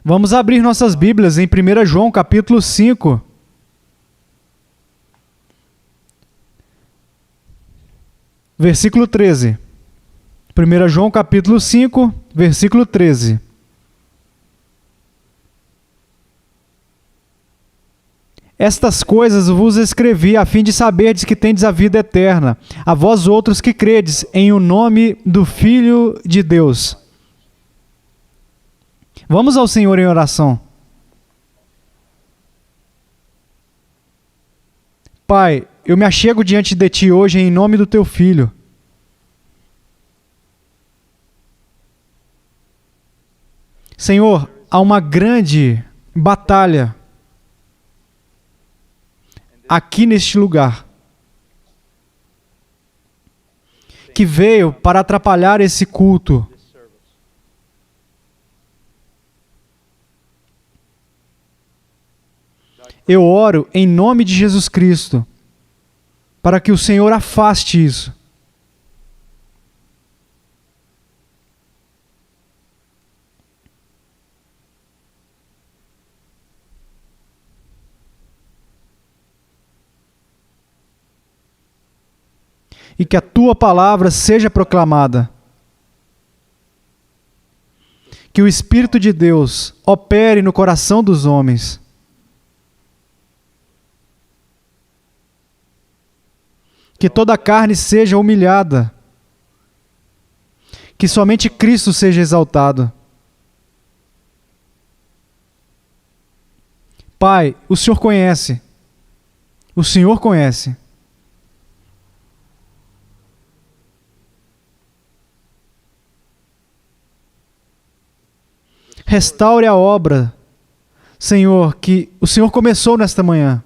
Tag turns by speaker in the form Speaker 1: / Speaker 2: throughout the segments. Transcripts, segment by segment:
Speaker 1: Vamos abrir nossas Bíblias em 1 João capítulo 5. Versículo 13. 1 João capítulo 5, versículo 13. Estas coisas vos escrevi a fim de saberdes que tendes a vida eterna, a vós outros que credes em o nome do Filho de Deus. Vamos ao Senhor em oração. Pai, eu me achego diante de Ti hoje em nome do Teu Filho. Senhor, há uma grande batalha aqui neste lugar, que veio para atrapalhar esse culto. Eu oro em nome de Jesus Cristo, para que o Senhor afaste isso. E que a Tua palavra seja proclamada. Que o Espírito de Deus opere no coração dos homens. Que toda a carne seja humilhada. Que somente Cristo seja exaltado. Pai, o Senhor conhece. O Senhor conhece. Restaure a obra, Senhor, que o Senhor começou nesta manhã.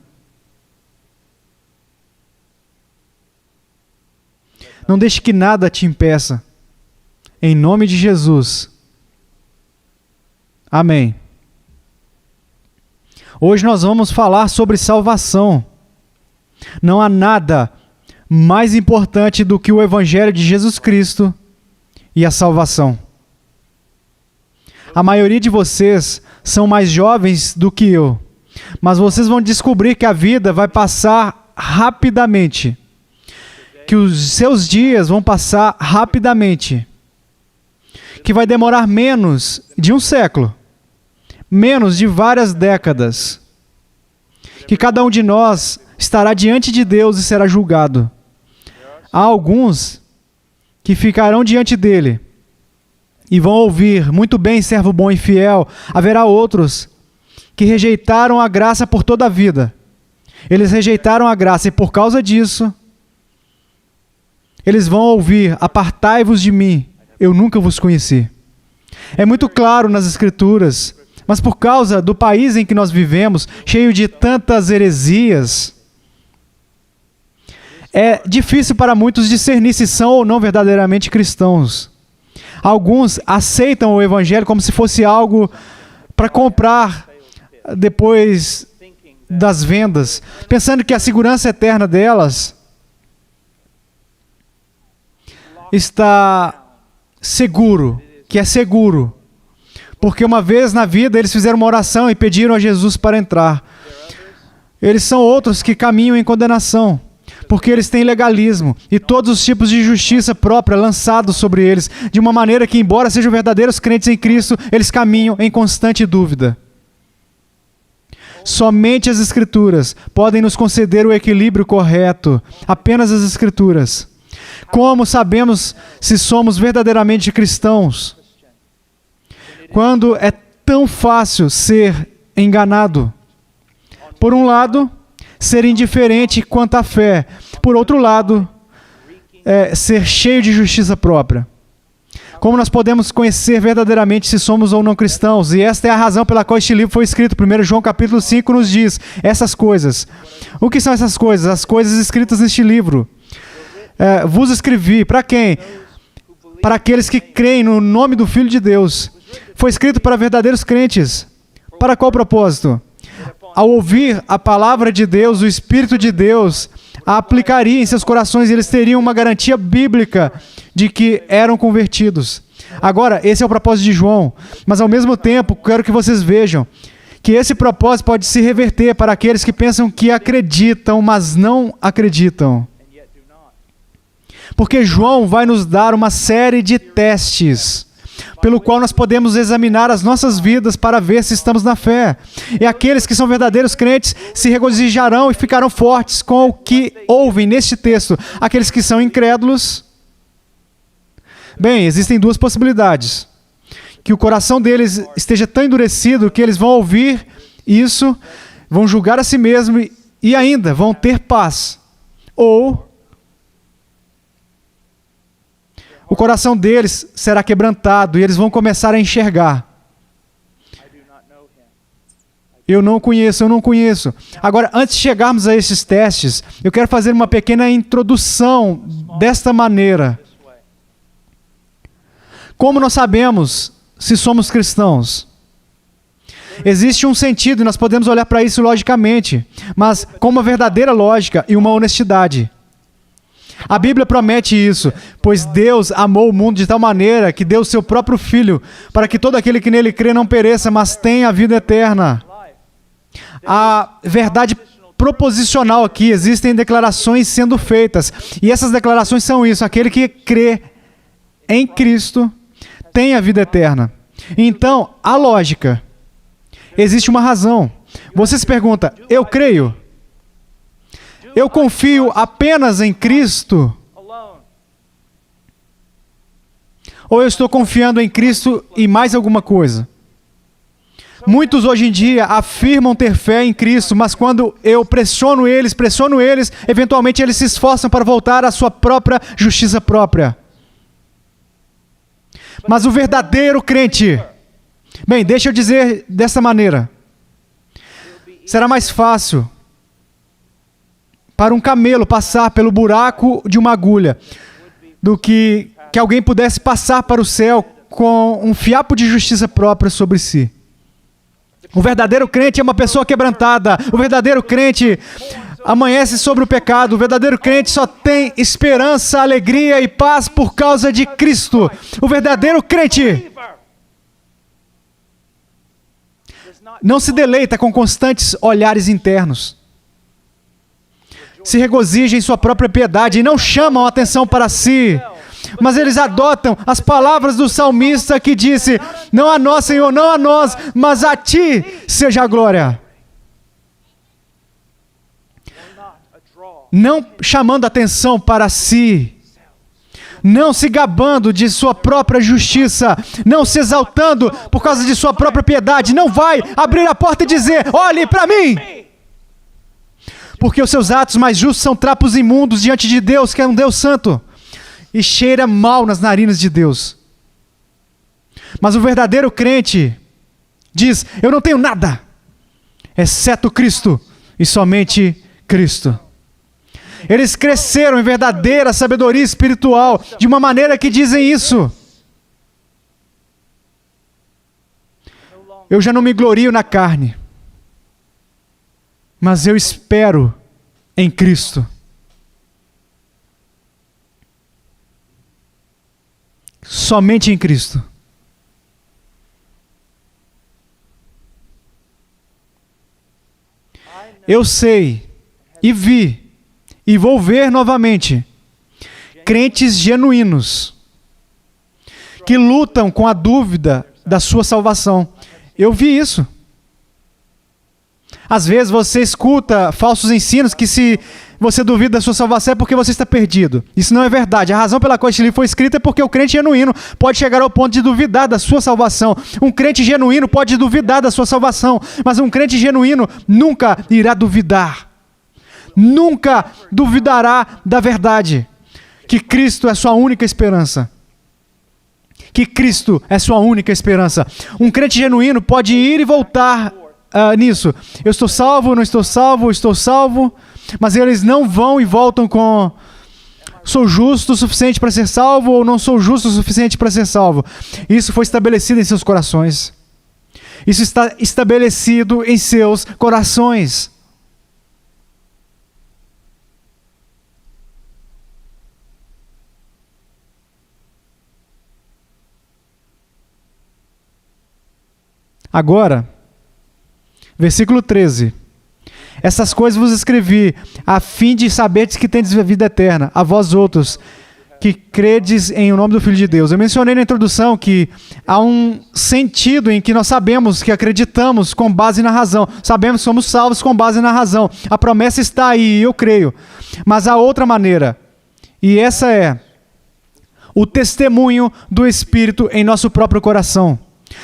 Speaker 1: Não deixe que nada te impeça. Em nome de Jesus. Amém. Hoje nós vamos falar sobre salvação. Não há nada mais importante do que o Evangelho de Jesus Cristo e a salvação. A maioria de vocês são mais jovens do que eu, mas vocês vão descobrir que a vida vai passar rapidamente. Que os seus dias vão passar rapidamente, que vai demorar menos de um século, menos de várias décadas, que cada um de nós estará diante de Deus e será julgado. Há alguns que ficarão diante dele e vão ouvir: muito bem, servo bom e fiel. Haverá outros que rejeitaram a graça por toda a vida. Eles rejeitaram a graça e por causa disso eles vão ouvir: apartai-vos de mim, eu nunca vos conheci. É muito claro nas Escrituras, mas por causa do país em que nós vivemos, cheio de tantas heresias, é difícil para muitos discernir se são ou não verdadeiramente cristãos. Alguns aceitam o Evangelho como se fosse algo para comprar depois das vendas, pensando que a segurança eterna delas está seguro, que é seguro, porque uma vez na vida eles fizeram uma oração e pediram a Jesus para entrar. Eles são outros que caminham em condenação, porque eles têm legalismo e todos os tipos de justiça própria lançados sobre eles, de uma maneira que, embora sejam verdadeiros crentes em Cristo, eles caminham em constante dúvida. Somente as Escrituras podem nos conceder o equilíbrio correto, apenas as Escrituras. Como sabemos se somos verdadeiramente cristãos? Quando é tão fácil ser enganado. Por um lado, ser indiferente quanto à fé. Por outro lado, ser cheio de justiça própria. Como nós podemos conhecer verdadeiramente se somos ou não cristãos? E esta é a razão pela qual este livro foi escrito. 1 João capítulo 5 nos diz essas coisas. O que são essas coisas? As coisas escritas neste livro. Vos escrevi, para quem? Para aqueles que creem no nome do Filho de Deus. Foi escrito para verdadeiros crentes. Para qual propósito? Ao ouvir a palavra de Deus, o Espírito de Deus a aplicaria em seus corações e eles teriam uma garantia bíblica de que eram convertidos. Agora, esse é o propósito de João, mas ao mesmo tempo, quero que vocês vejam que esse propósito pode se reverter para aqueles que pensam que acreditam, mas não acreditam. Porque João vai nos dar uma série de testes, pelo qual nós podemos examinar as nossas vidas para ver se estamos na fé. E aqueles que são verdadeiros crentes se regozijarão e ficarão fortes com o que ouvem neste texto. Aqueles que são incrédulos, bem, existem duas possibilidades. Que o coração deles esteja tão endurecido que eles vão ouvir isso, vão julgar a si mesmo e ainda vão ter paz. Ou o coração deles será quebrantado e eles vão começar a enxergar. Eu não conheço. Agora, antes de chegarmos a esses testes, eu quero fazer uma pequena introdução desta maneira. Como nós sabemos se somos cristãos? Existe um sentido e nós podemos olhar para isso logicamente, mas com uma verdadeira lógica e uma honestidade. A Bíblia promete isso, pois Deus amou o mundo de tal maneira que deu o seu próprio Filho, para que todo aquele que nele crê não pereça, mas tenha a vida eterna. A verdade proposicional aqui, existem declarações sendo feitas, e essas declarações são isso: aquele que crê em Cristo tem a vida eterna. Então, a lógica, existe uma razão. Você se pergunta, eu creio? Eu confio apenas em Cristo? Ou eu estou confiando em Cristo e mais alguma coisa? Muitos hoje em dia afirmam ter fé em Cristo, mas quando eu pressiono eles, eventualmente eles se esforçam para voltar à sua própria justiça própria. Mas o verdadeiro crente, bem, deixa eu dizer dessa maneira, será mais fácil para um camelo passar pelo buraco de uma agulha do que alguém pudesse passar para o céu com um fiapo de justiça própria sobre si. O verdadeiro crente é uma pessoa quebrantada. O verdadeiro crente amanhece sobre o pecado. O verdadeiro crente só tem esperança, alegria e paz por causa de Cristo. O verdadeiro crente não se deleita com constantes olhares internos. Se regozija em sua própria piedade e não chamam a atenção para si. Mas eles adotam as palavras do salmista que disse: não a nós, Senhor, não a nós, mas a Ti seja a glória. Não chamando atenção para si, não se gabando de sua própria justiça, não se exaltando por causa de sua própria piedade, não vai abrir a porta e dizer: olhe para mim! Porque os seus atos mais justos são trapos imundos diante de Deus, que é um Deus santo, e cheira mal nas narinas de Deus. Mas o verdadeiro crente diz: eu não tenho nada, exceto Cristo e somente Cristo. Eles cresceram em verdadeira sabedoria espiritual, de uma maneira que dizem isso: eu já não me glorio na carne, mas eu espero em Cristo. Somente em Cristo. Eu sei e vi e vou ver novamente crentes genuínos que lutam com a dúvida da sua salvação. Eu vi isso. Às vezes você escuta falsos ensinos que se você duvida da sua salvação é porque você está perdido. Isso não é verdade. A razão pela qual este livro foi escrito é porque o crente genuíno pode chegar ao ponto de duvidar da sua salvação. Um crente genuíno pode duvidar da sua salvação, mas um crente genuíno nunca irá duvidar. Nunca duvidará da verdade. Que Cristo é sua única esperança. Que Cristo é sua única esperança. Um crente genuíno pode ir e voltar nisso. Eu estou salvo, não estou salvo, estou salvo. Mas eles não vão e voltam com: sou justo o suficiente para ser salvo ou não sou justo o suficiente para ser salvo. Isso foi estabelecido em seus corações. Isso está estabelecido em seus corações. Agora, versículo 13. Essas coisas vos escrevi, a fim de saberdes que tendes a vida eterna, a vós outros, que credes em o nome do Filho de Deus. Eu mencionei na introdução que há um sentido em que nós sabemos que acreditamos com base na razão. Sabemos que somos salvos com base na razão. A promessa está aí, eu creio. Mas há outra maneira. E essa é o testemunho do Espírito em nosso próprio coração.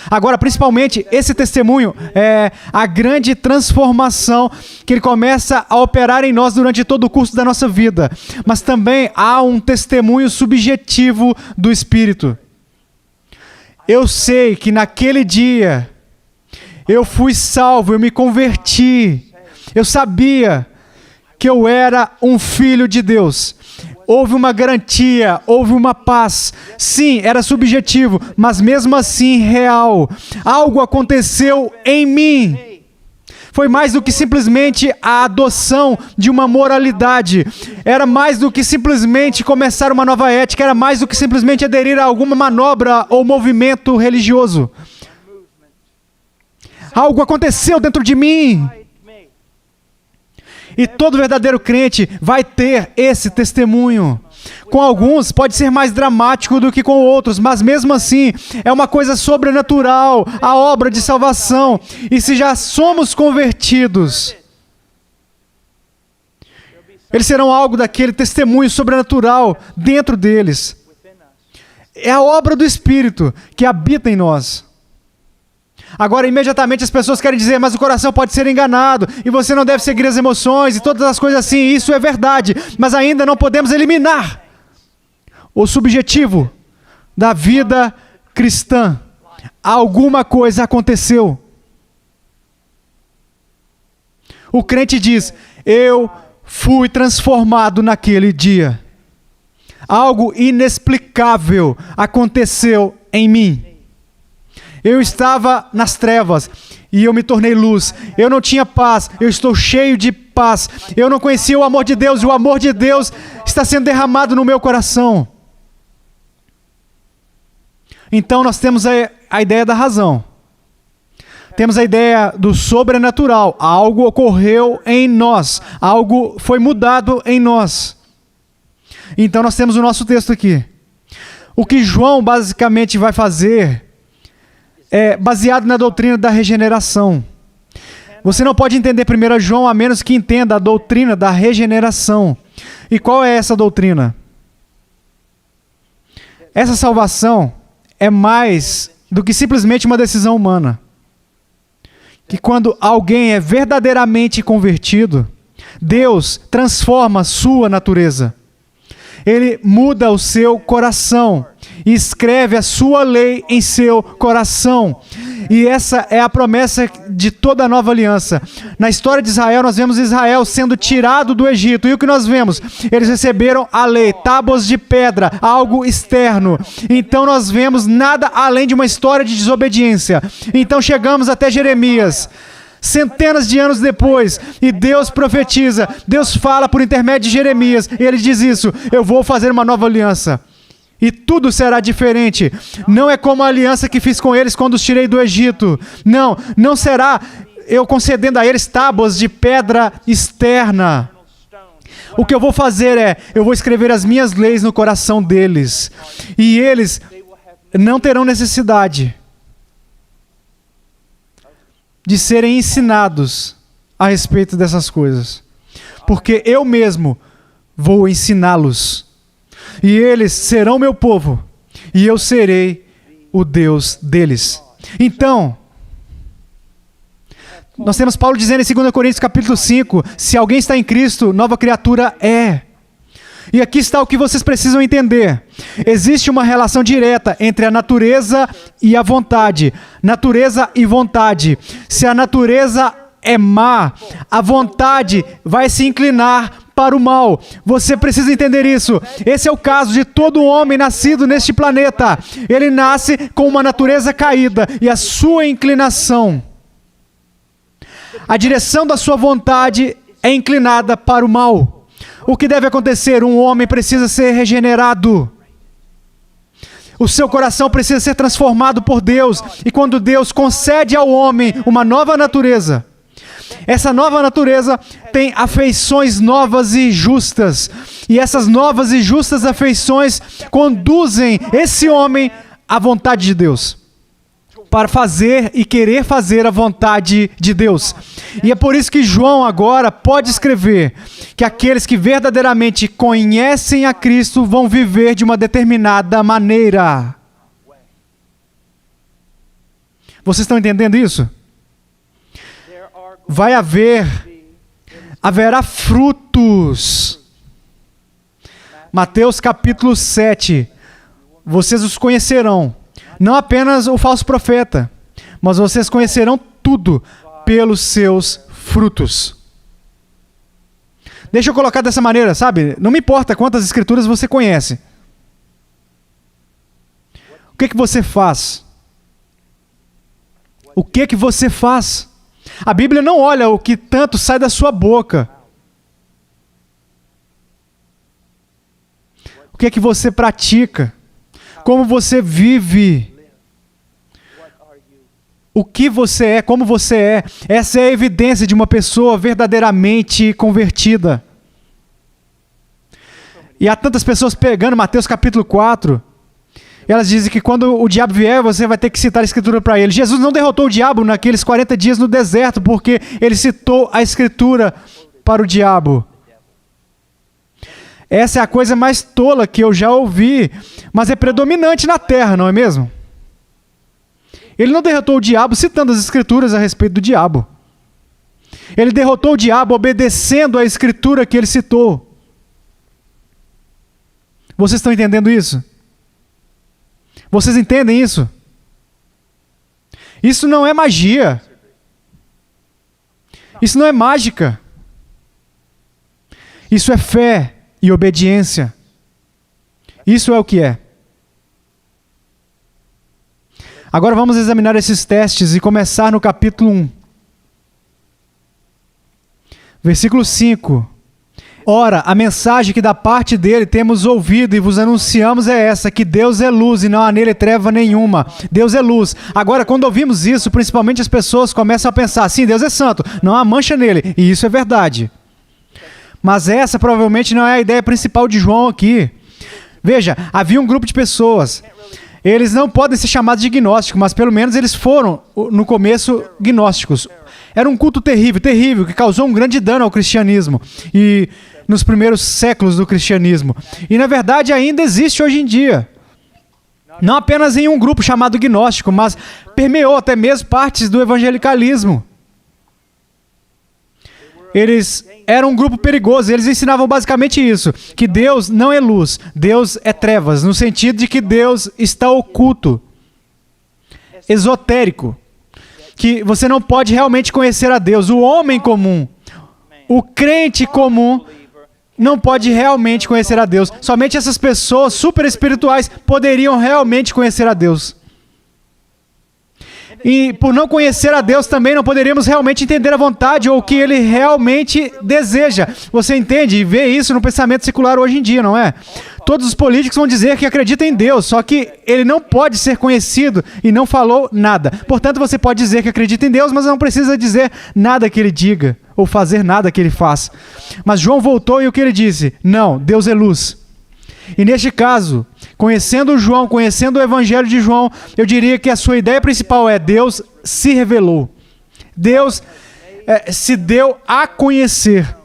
Speaker 1: Agora, principalmente, esse testemunho é a grande transformação que ele começa a operar em nós durante todo o curso da nossa vida. Mas também há um testemunho subjetivo do Espírito. Eu sei que naquele dia eu fui salvo, eu me converti. Eu sabia que eu era um filho de Deus. Houve uma garantia, houve uma paz. Sim, era subjetivo, mas mesmo assim real. Algo aconteceu em mim. Foi mais do que simplesmente a adoção de uma moralidade. Era mais do que simplesmente começar uma nova ética. Era mais do que simplesmente aderir a alguma manobra ou movimento religioso. Algo aconteceu dentro de mim. E todo verdadeiro crente vai ter esse testemunho. Com alguns pode ser mais dramático do que com outros, mas mesmo assim é uma coisa sobrenatural, a obra de salvação. E se já somos convertidos, eles serão algo daquele testemunho sobrenatural dentro deles. É a obra do Espírito que habita em nós. Agora, imediatamente as pessoas querem dizer, mas o coração pode ser enganado, e você não deve seguir as emoções, e todas as coisas assim. Isso é verdade, mas ainda não podemos eliminar o subjetivo da vida cristã. Alguma coisa aconteceu. O crente diz, eu fui transformado naquele dia. Algo inexplicável aconteceu em mim. Eu estava nas trevas e eu me tornei luz. Eu não tinha paz, eu estou cheio de paz. Eu não conhecia o amor de Deus e o amor de Deus está sendo derramado no meu coração. Então nós temos a ideia da razão. Temos a ideia do sobrenatural. Algo ocorreu em nós. Algo foi mudado em nós. Então nós temos o nosso texto aqui. O que João basicamente vai fazer é baseado na doutrina da regeneração. Você não pode entender 1 João a menos que entenda a doutrina da regeneração. E qual é essa doutrina? Essa salvação é mais do que simplesmente uma decisão humana. Que quando alguém é verdadeiramente convertido, Deus transforma sua natureza. Ele muda o seu coração e escreve a sua lei em seu coração. E essa é a promessa de toda a nova aliança. Na história de Israel, nós vemos Israel sendo tirado do Egito. E o que nós vemos? Eles receberam a lei, tábuas de pedra, algo externo. Então nós vemos nada além de uma história de desobediência. Então chegamos até Jeremias. Centenas de anos depois, e Deus profetiza, Deus fala por intermédio de Jeremias, e ele diz isso, eu vou fazer uma nova aliança, e tudo será diferente. Não é como a aliança que fiz com eles quando os tirei do Egito. Não será eu concedendo a eles tábuas de pedra externa. O que eu vou fazer é, eu vou escrever as minhas leis no coração deles, e eles não terão necessidade de serem ensinados a respeito dessas coisas. Porque eu mesmo vou ensiná-los. E eles serão meu povo. E eu serei o Deus deles. Então, nós temos Paulo dizendo em 2 Coríntios capítulo 5, se alguém está em Cristo, nova criatura é. E aqui está o que vocês precisam entender. Existe uma relação direta entre a natureza e a vontade. Natureza e vontade. Se a natureza é má, a vontade vai se inclinar para o mal. Você precisa entender isso. Esse é o caso de todo homem nascido neste planeta. Ele nasce com uma natureza caída e a sua inclinação, a direção da sua vontade é inclinada para o mal. O que deve acontecer? Um homem precisa ser regenerado. O seu coração precisa ser transformado por Deus. E quando Deus concede ao homem uma nova natureza, essa nova natureza tem afeições novas e justas. E essas novas e justas afeições conduzem esse homem à vontade de Deus, para fazer e querer fazer a vontade de Deus. E é por isso que João agora pode escrever que aqueles que verdadeiramente conhecem a Cristo vão viver de uma determinada maneira. Vocês estão entendendo isso? Haverá frutos. Mateus capítulo 7. Vocês os conhecerão. Não apenas o falso profeta, mas vocês conhecerão tudo pelos seus frutos. Deixa eu colocar dessa maneira, sabe? Não me importa quantas escrituras você conhece. O que você faz? O que você faz? A Bíblia não olha o que tanto sai da sua boca. O que você pratica? Como você vive? O que você é, como você é. Essa é a evidência de uma pessoa verdadeiramente convertida. E há tantas pessoas pegando Mateus capítulo 4, e elas dizem que quando o diabo vier, você vai ter que citar a escritura para ele. Jesus não derrotou o diabo naqueles 40 dias no deserto, porque ele citou a escritura para o diabo. Essa é a coisa mais tola que eu já ouvi, mas é predominante na terra, não é mesmo? Ele não derrotou o diabo citando as escrituras a respeito do diabo. Ele derrotou o diabo obedecendo a escritura que ele citou. Vocês estão entendendo isso? Vocês entendem isso? Isso não é magia. Isso não é mágica. Isso é fé e obediência. Isso é o que é. Agora vamos examinar esses testes e começar no capítulo 1. Versículo 5. Ora, a mensagem que da parte dele temos ouvido e vos anunciamos é essa, que Deus é luz e não há nele treva nenhuma. Deus é luz. Agora, quando ouvimos isso, principalmente as pessoas começam a pensar, sim, Deus é santo, não há mancha nele. E isso é verdade. Mas essa provavelmente não é a ideia principal de João aqui. Veja, havia um grupo de pessoas. Eles não podem ser chamados de gnósticos, mas pelo menos eles foram, no começo, gnósticos. Era um culto terrível, terrível, que causou um grande dano ao cristianismo e nos primeiros séculos do cristianismo. E na verdade ainda existe hoje em dia. Não apenas em um grupo chamado gnóstico, mas permeou até mesmo partes do evangelicalismo. Eles eram um grupo perigoso, eles ensinavam basicamente isso, que Deus não é luz, Deus é trevas, no sentido de que Deus está oculto, esotérico, que você não pode realmente conhecer a Deus. O homem comum, o crente comum, não pode realmente conhecer a Deus. Somente essas pessoas super espirituais poderiam realmente conhecer a Deus. E por não conhecer a Deus também não poderíamos realmente entender a vontade ou o que Ele realmente deseja. Você entende e vê isso no pensamento secular hoje em dia, não é? Todos os políticos vão dizer que acreditam em Deus, só que Ele não pode ser conhecido e não falou nada. Portanto, você pode dizer que acredita em Deus, mas não precisa dizer nada que Ele diga ou fazer nada que Ele faz. Mas João voltou e o que ele disse? Não, Deus é luz. E neste caso, conhecendo João, conhecendo o Evangelho de João, eu diria que a sua ideia principal é Deus se revelou. Deus se deu a conhecer.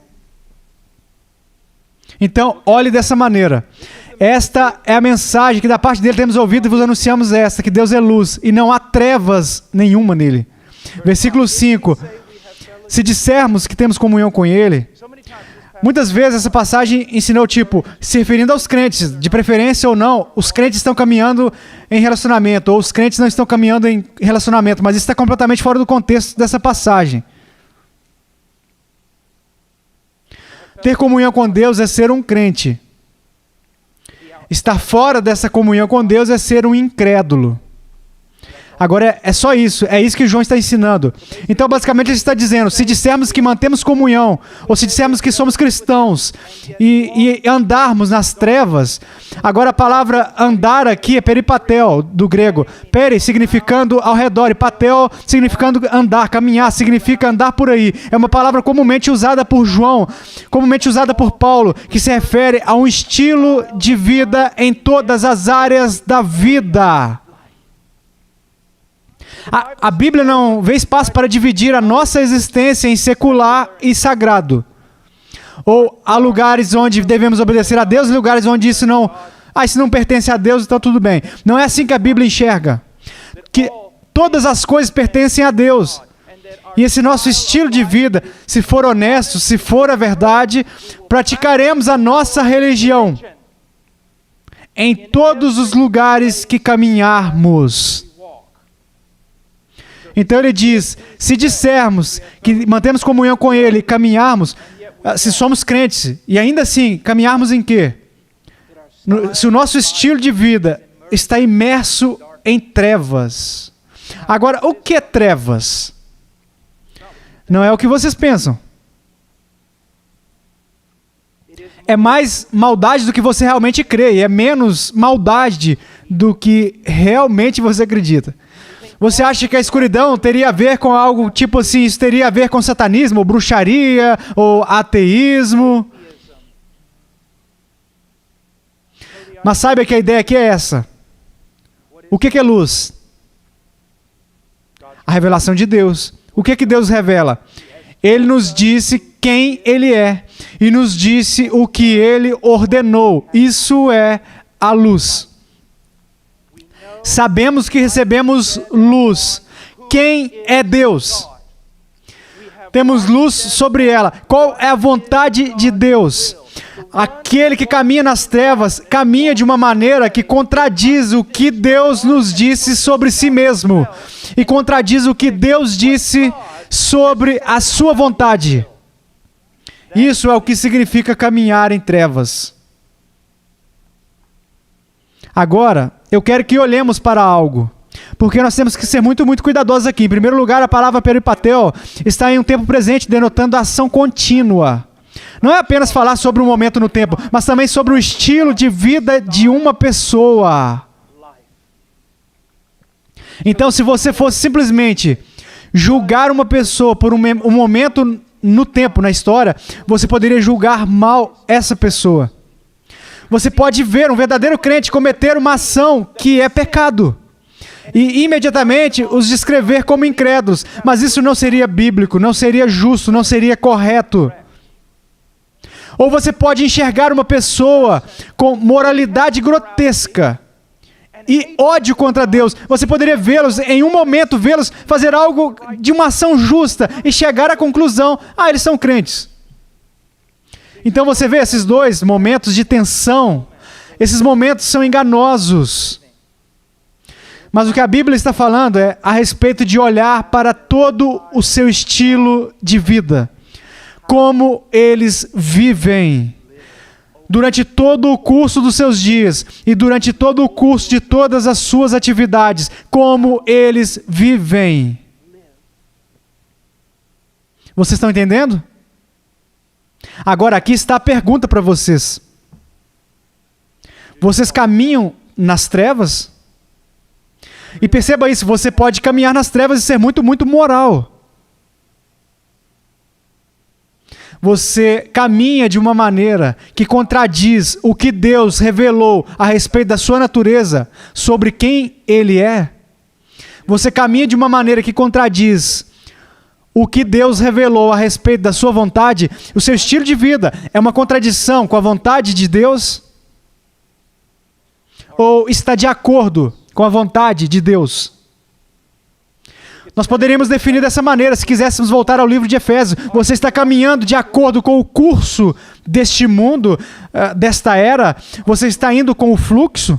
Speaker 1: Então, olhe dessa maneira. Esta é a mensagem que da parte dele temos ouvido e vos anunciamos esta, que Deus é luz e não há trevas nenhuma nele. Versículo 5. Se dissermos que temos comunhão com Ele... Muitas vezes essa passagem ensinou, se referindo aos crentes, de preferência ou não, os crentes estão caminhando em relacionamento, ou os crentes não estão caminhando em relacionamento, mas isso está completamente fora do contexto dessa passagem. Ter comunhão com Deus é ser um crente. Estar fora dessa comunhão com Deus é ser um incrédulo. Agora é só isso, é isso que João está ensinando. Então, basicamente, ele está dizendo, se dissermos que mantemos comunhão, ou se dissermos que somos cristãos e andarmos nas trevas, agora a palavra andar aqui é peripatel, do grego. Peri significando ao redor, e patel significando andar, caminhar, significa andar por aí. É uma palavra comumente usada por João, comumente usada por Paulo, que se refere a um estilo de vida em todas as áreas da vida. A Bíblia não vê espaço para dividir a nossa existência em secular e sagrado. Ou há lugares onde devemos obedecer a Deus e lugares onde isso não pertence a Deus, então tudo bem. Não é assim que a Bíblia enxerga. Que todas as coisas pertencem a Deus. E esse nosso estilo de vida, se for honesto, se for a verdade, praticaremos a nossa religião em todos os lugares que caminharmos. Então ele diz, se dissermos que mantemos comunhão com Ele, caminharmos, se somos crentes, e ainda assim, caminharmos em quê? Se o nosso estilo de vida está imerso em trevas. Agora, o que é trevas? Não é o que vocês pensam. É mais maldade do que você realmente crê, e é menos maldade do que realmente você acredita. Você acha que a escuridão teria a ver com algo tipo assim, isso teria a ver com satanismo, ou bruxaria, ou ateísmo? Mas saiba que a ideia aqui é essa. O que é luz? A revelação de Deus. O que Deus revela? Ele nos disse quem Ele é e nos disse o que Ele ordenou. Isso é a luz. Sabemos que recebemos luz. Quem é Deus? Temos luz sobre ela. Qual é a vontade de Deus? Aquele que caminha nas trevas, caminha de uma maneira que contradiz o que Deus nos disse sobre si mesmo. E contradiz o que Deus disse sobre a sua vontade. Isso é o que significa caminhar em trevas. Agora, eu quero que olhemos para algo, porque nós temos que ser muito cuidadosos aqui. Em primeiro lugar, a palavra peripatel está em um tempo presente, denotando a ação contínua. Não é apenas falar sobre um momento no tempo, mas também sobre o estilo de vida de uma pessoa. Então, se você fosse simplesmente julgar uma pessoa por um momento no tempo, na história, você poderia julgar mal essa pessoa. Você pode ver um verdadeiro crente cometer uma ação que é pecado e imediatamente os descrever como incrédulos, mas isso não seria bíblico, não seria justo, não seria correto. Ou você pode enxergar uma pessoa com moralidade grotesca e ódio contra Deus. Você poderia vê-los, em um momento, vê-los fazer algo de uma ação justa e chegar à conclusão, eles são crentes. Então você vê esses dois momentos de tensão, esses momentos são enganosos. Mas o que a Bíblia está falando é a respeito de olhar para todo o seu estilo de vida. Como eles vivem durante todo o curso dos seus dias e durante todo o curso de todas as suas atividades. Como eles vivem. Vocês estão entendendo? Agora, aqui está a pergunta para vocês. Vocês caminham nas trevas? E perceba isso, você pode caminhar nas trevas e ser muito moral. Você caminha de uma maneira que contradiz o que Deus revelou a respeito da sua natureza, sobre quem Ele é. Você caminha de uma maneira que contradiz o que Deus revelou a respeito da sua vontade. O seu estilo de vida é uma contradição com a vontade de Deus? Ou está de acordo com a vontade de Deus? Nós poderíamos definir dessa maneira, se quiséssemos voltar ao livro de Efésios. Você está caminhando de acordo com o curso deste mundo, desta era? Você está indo com o fluxo?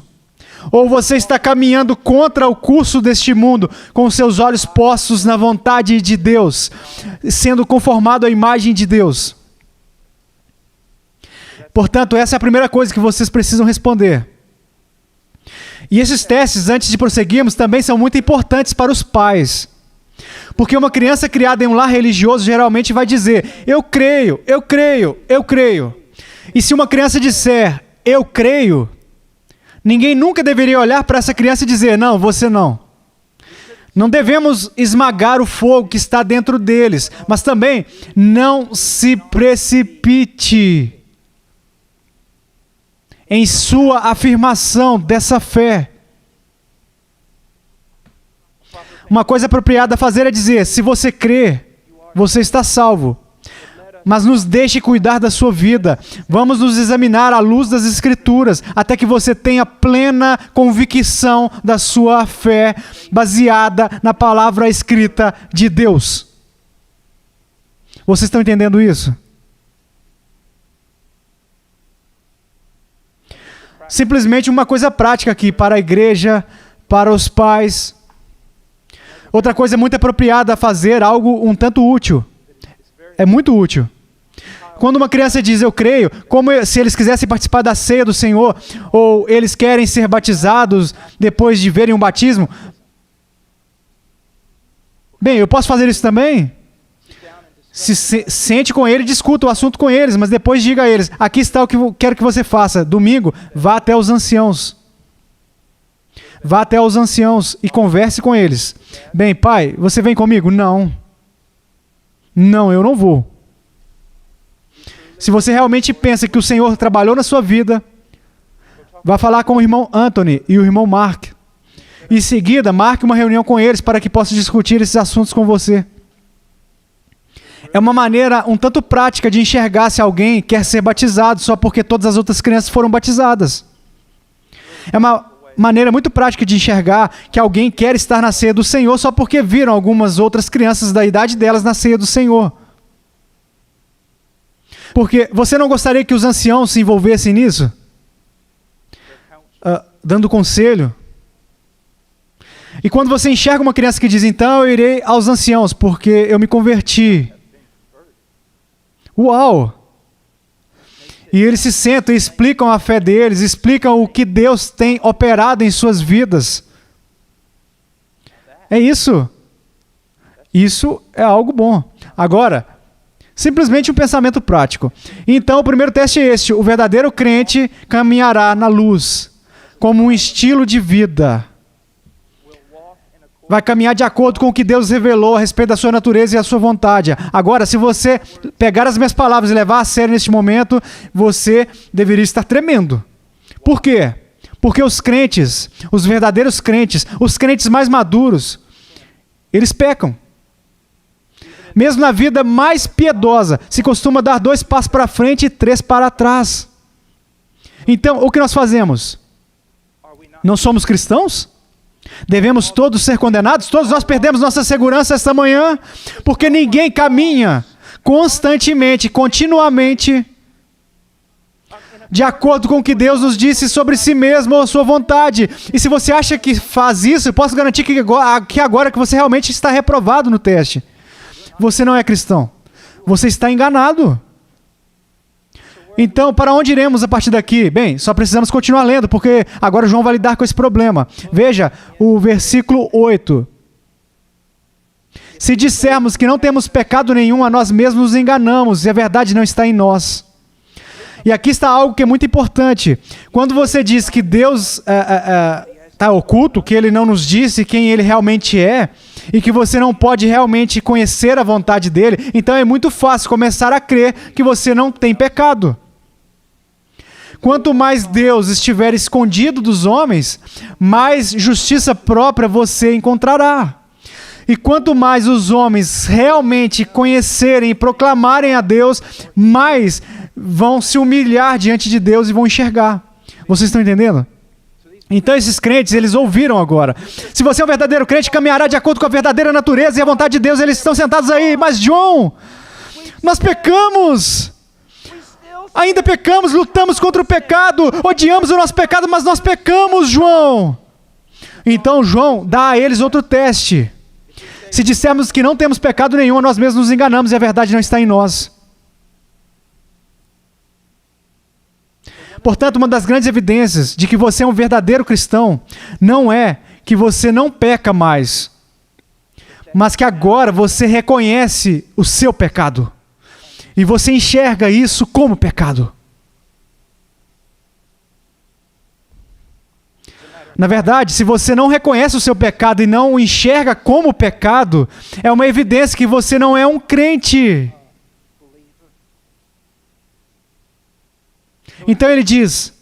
Speaker 1: Ou você está caminhando contra o curso deste mundo, com os seus olhos postos na vontade de Deus, sendo conformado à imagem de Deus? Portanto, essa é a primeira coisa que vocês precisam responder. E esses testes, antes de prosseguirmos, também são muito importantes para os pais. Porque uma criança criada em um lar religioso geralmente vai dizer: eu creio, eu creio, eu creio. E se uma criança disser: eu creio, ninguém nunca deveria olhar para essa criança e dizer: não, você não. Não devemos esmagar o fogo que está dentro deles, mas também não se precipite em sua afirmação dessa fé. Uma coisa apropriada a fazer é dizer: se você crê, você está salvo. Mas nos deixe cuidar da sua vida. Vamos nos examinar à luz das Escrituras, até que você tenha plena convicção da sua fé, baseada na palavra escrita de Deus. Vocês estão entendendo isso? Simplesmente uma coisa prática aqui para a igreja, para os pais. Outra coisa muito apropriada a fazer, algo um tanto útil. É muito útil. Quando uma criança diz eu creio, como se eles quisessem participar da ceia do Senhor, ou eles querem ser batizados depois de verem um batismo. Bem, eu posso fazer isso também? Sente com ele e discuta o assunto com eles, mas depois diga a eles: aqui está o que eu quero que você faça. Domingo, vá até os anciãos. Vá até os anciãos e converse com eles. Bem, pai, você vem comigo? Não. Não, eu não vou. Se você realmente pensa que o Senhor trabalhou na sua vida, vá falar com o irmão Anthony e o irmão Mark. Em seguida, marque uma reunião com eles para que possa discutir esses assuntos com você. É uma maneira um tanto prática de enxergar se alguém quer ser batizado só porque todas as outras crianças foram batizadas. É uma maneira muito prática de enxergar que alguém quer estar na ceia do Senhor só porque viram algumas outras crianças da idade delas na ceia do Senhor. Porque você não gostaria que os anciãos se envolvessem nisso? Dando conselho. E quando você enxerga uma criança que diz: então eu irei aos anciãos porque eu me converti. Uau! E eles se sentam e explicam a fé deles, explicam o que Deus tem operado em suas vidas. É isso. Isso é algo bom. Agora, simplesmente um pensamento prático. Então, o primeiro teste é este: o verdadeiro crente caminhará na luz, como um estilo de vida. Vai caminhar de acordo com o que Deus revelou a respeito da sua natureza e a sua vontade. Agora, se você pegar as minhas palavras e levar a sério neste momento, você deveria estar tremendo. Por quê? Porque os crentes, os verdadeiros crentes, os crentes mais maduros, eles pecam. Mesmo na vida mais piedosa, se costuma dar 2 passos para frente e 3 para trás. Então, o que nós fazemos? Não somos cristãos? Devemos todos ser condenados? Todos nós perdemos nossa segurança esta manhã, porque ninguém caminha constantemente, continuamente, de acordo com o que Deus nos disse sobre si mesmo ou sua vontade. E se você acha que faz isso, eu posso garantir que agora que você realmente está reprovado no teste. Você não é cristão. Você está enganado. Então, para onde iremos a partir daqui? Bem, só precisamos continuar lendo, porque agora João vai lidar com esse problema. Veja o versículo 8. Se dissermos que não temos pecado nenhum, a nós mesmos nos enganamos, e a verdade não está em nós. E aqui está algo que é muito importante. Quando você diz que Deus está oculto, que Ele não nos disse quem Ele realmente é, e que você não pode realmente conhecer a vontade dEle, então é muito fácil começar a crer que você não tem pecado. Quanto mais Deus estiver escondido dos homens, mais justiça própria você encontrará. E quanto mais os homens realmente conhecerem e proclamarem a Deus, mais vão se humilhar diante de Deus e vão enxergar. Vocês estão entendendo? Então esses crentes, eles ouviram agora. Se você é um verdadeiro crente, caminhará de acordo com a verdadeira natureza e a vontade de Deus. Eles estão sentados aí. Mas João, nós pecamos. Ainda pecamos, lutamos contra o pecado, odiamos o nosso pecado, mas nós pecamos, João. Então João dá a eles outro teste. Se dissermos que não temos pecado nenhum, nós mesmos nos enganamos e a verdade não está em nós. Portanto, uma das grandes evidências de que você é um verdadeiro cristão não é que você não peca mais, mas que agora você reconhece o seu pecado e você enxerga isso como pecado. Na verdade, se você não reconhece o seu pecado e não o enxerga como pecado, é uma evidência que você não é um crente. Então ele diz: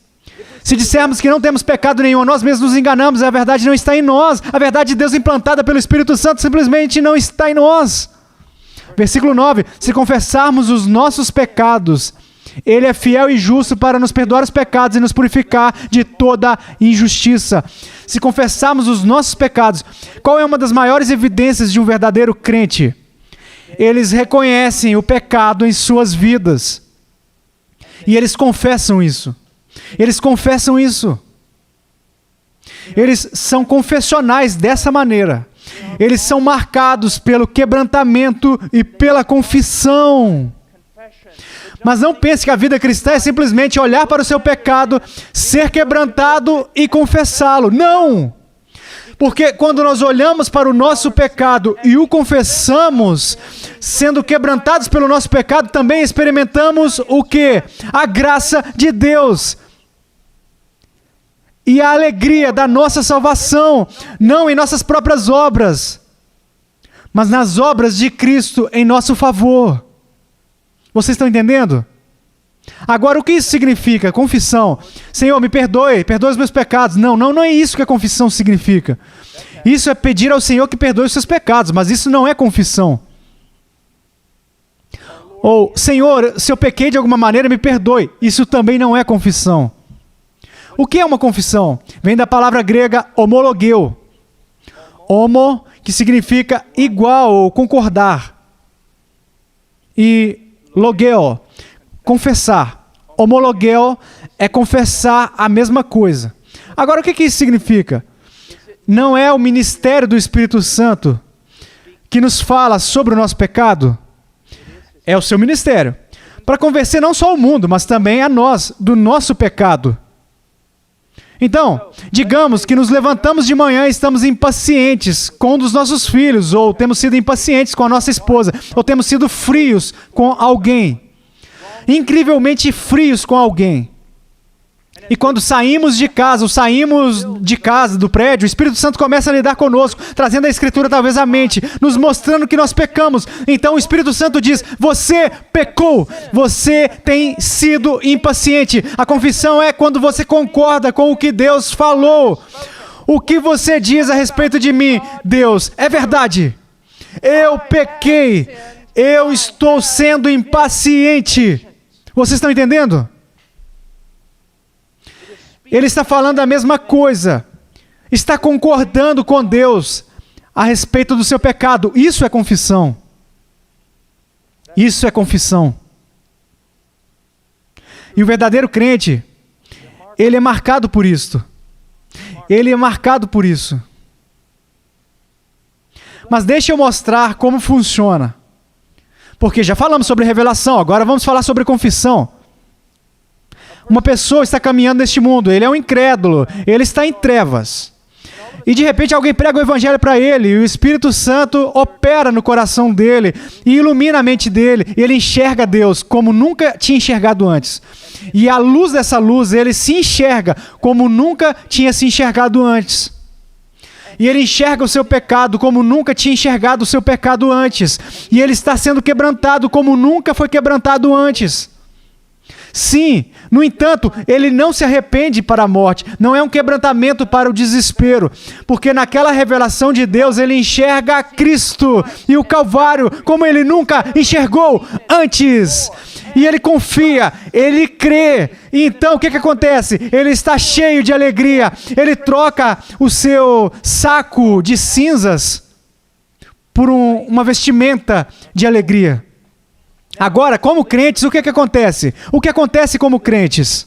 Speaker 1: se dissermos que não temos pecado nenhum, nós mesmos nos enganamos, a verdade não está em nós. A verdade de Deus implantada pelo Espírito Santo simplesmente não está em nós. Versículo 9: se confessarmos os nossos pecados, Ele é fiel e justo para nos perdoar os pecados e nos purificar de toda injustiça. Se confessarmos os nossos pecados, qual é uma das maiores evidências de um verdadeiro crente? Eles reconhecem o pecado em suas vidas. E eles confessam isso. Eles confessam isso. Eles são confessionais dessa maneira. Eles são marcados pelo quebrantamento e pela confissão. Mas não pense que a vida cristã é simplesmente olhar para o seu pecado, ser quebrantado e confessá-lo. Não! Porque quando nós olhamos para o nosso pecado e o confessamos, sendo quebrantados pelo nosso pecado, também experimentamos o quê? A graça de Deus. E a alegria da nossa salvação, não em nossas próprias obras, mas nas obras de Cristo em nosso favor. Vocês estão entendendo? Agora, o que isso significa? Confissão. Senhor, me perdoe os meus pecados. Não é isso que a confissão significa. Isso é pedir ao Senhor que perdoe os seus pecados, mas isso não é confissão. Ou, Senhor, se eu pequei de alguma maneira, me perdoe. Isso também não é confissão. O que é uma confissão? Vem da palavra grega homologeu. Homo, que significa igual ou concordar. E logeo, confessar. Homologeo é confessar a mesma coisa. Agora, o que isso significa? Não é o ministério do Espírito Santo que nos fala sobre o nosso pecado? É o seu ministério. Para convencer não só o mundo, mas também a nós do nosso pecado. Então, digamos que nos levantamos de manhã e estamos impacientes com um dos nossos filhos, ou temos sido impacientes com a nossa esposa, ou temos sido frios com alguém, incrivelmente frios com alguém. E quando saímos de casa, do prédio, o Espírito Santo começa a lidar conosco, trazendo a Escritura talvez à mente, nos mostrando que nós pecamos. Então o Espírito Santo diz: você pecou, você tem sido impaciente. A confissão é quando você concorda com o que Deus falou. O que você diz a respeito de mim, Deus, é verdade. Eu pequei, eu estou sendo impaciente. Vocês estão entendendo? Ele está falando a mesma coisa. Está concordando com Deus a respeito do seu pecado. Isso é confissão. Isso é confissão. E o verdadeiro crente, ele é marcado por isto. Ele é marcado por isso. Mas deixa eu mostrar como funciona. Porque já falamos sobre revelação, agora vamos falar sobre confissão. Uma pessoa está caminhando neste mundo, ele é um incrédulo, ele está em trevas. E de repente alguém prega o evangelho para ele, e o Espírito Santo opera no coração dele, e ilumina a mente dele, e ele enxerga Deus como nunca tinha enxergado antes. E à luz dessa luz, ele se enxerga como nunca tinha se enxergado antes. E ele enxerga o seu pecado como nunca tinha enxergado o seu pecado antes. E ele está sendo quebrantado como nunca foi quebrantado antes. Sim, no entanto, ele não se arrepende para a morte, não é um quebrantamento para o desespero, porque naquela revelação de Deus ele enxerga Cristo e o Calvário como ele nunca enxergou antes. E ele confia, ele crê. E então o que acontece? Ele está cheio de alegria, ele troca o seu saco de cinzas por uma vestimenta de alegria. Agora, como crentes, o que acontece? O que acontece como crentes?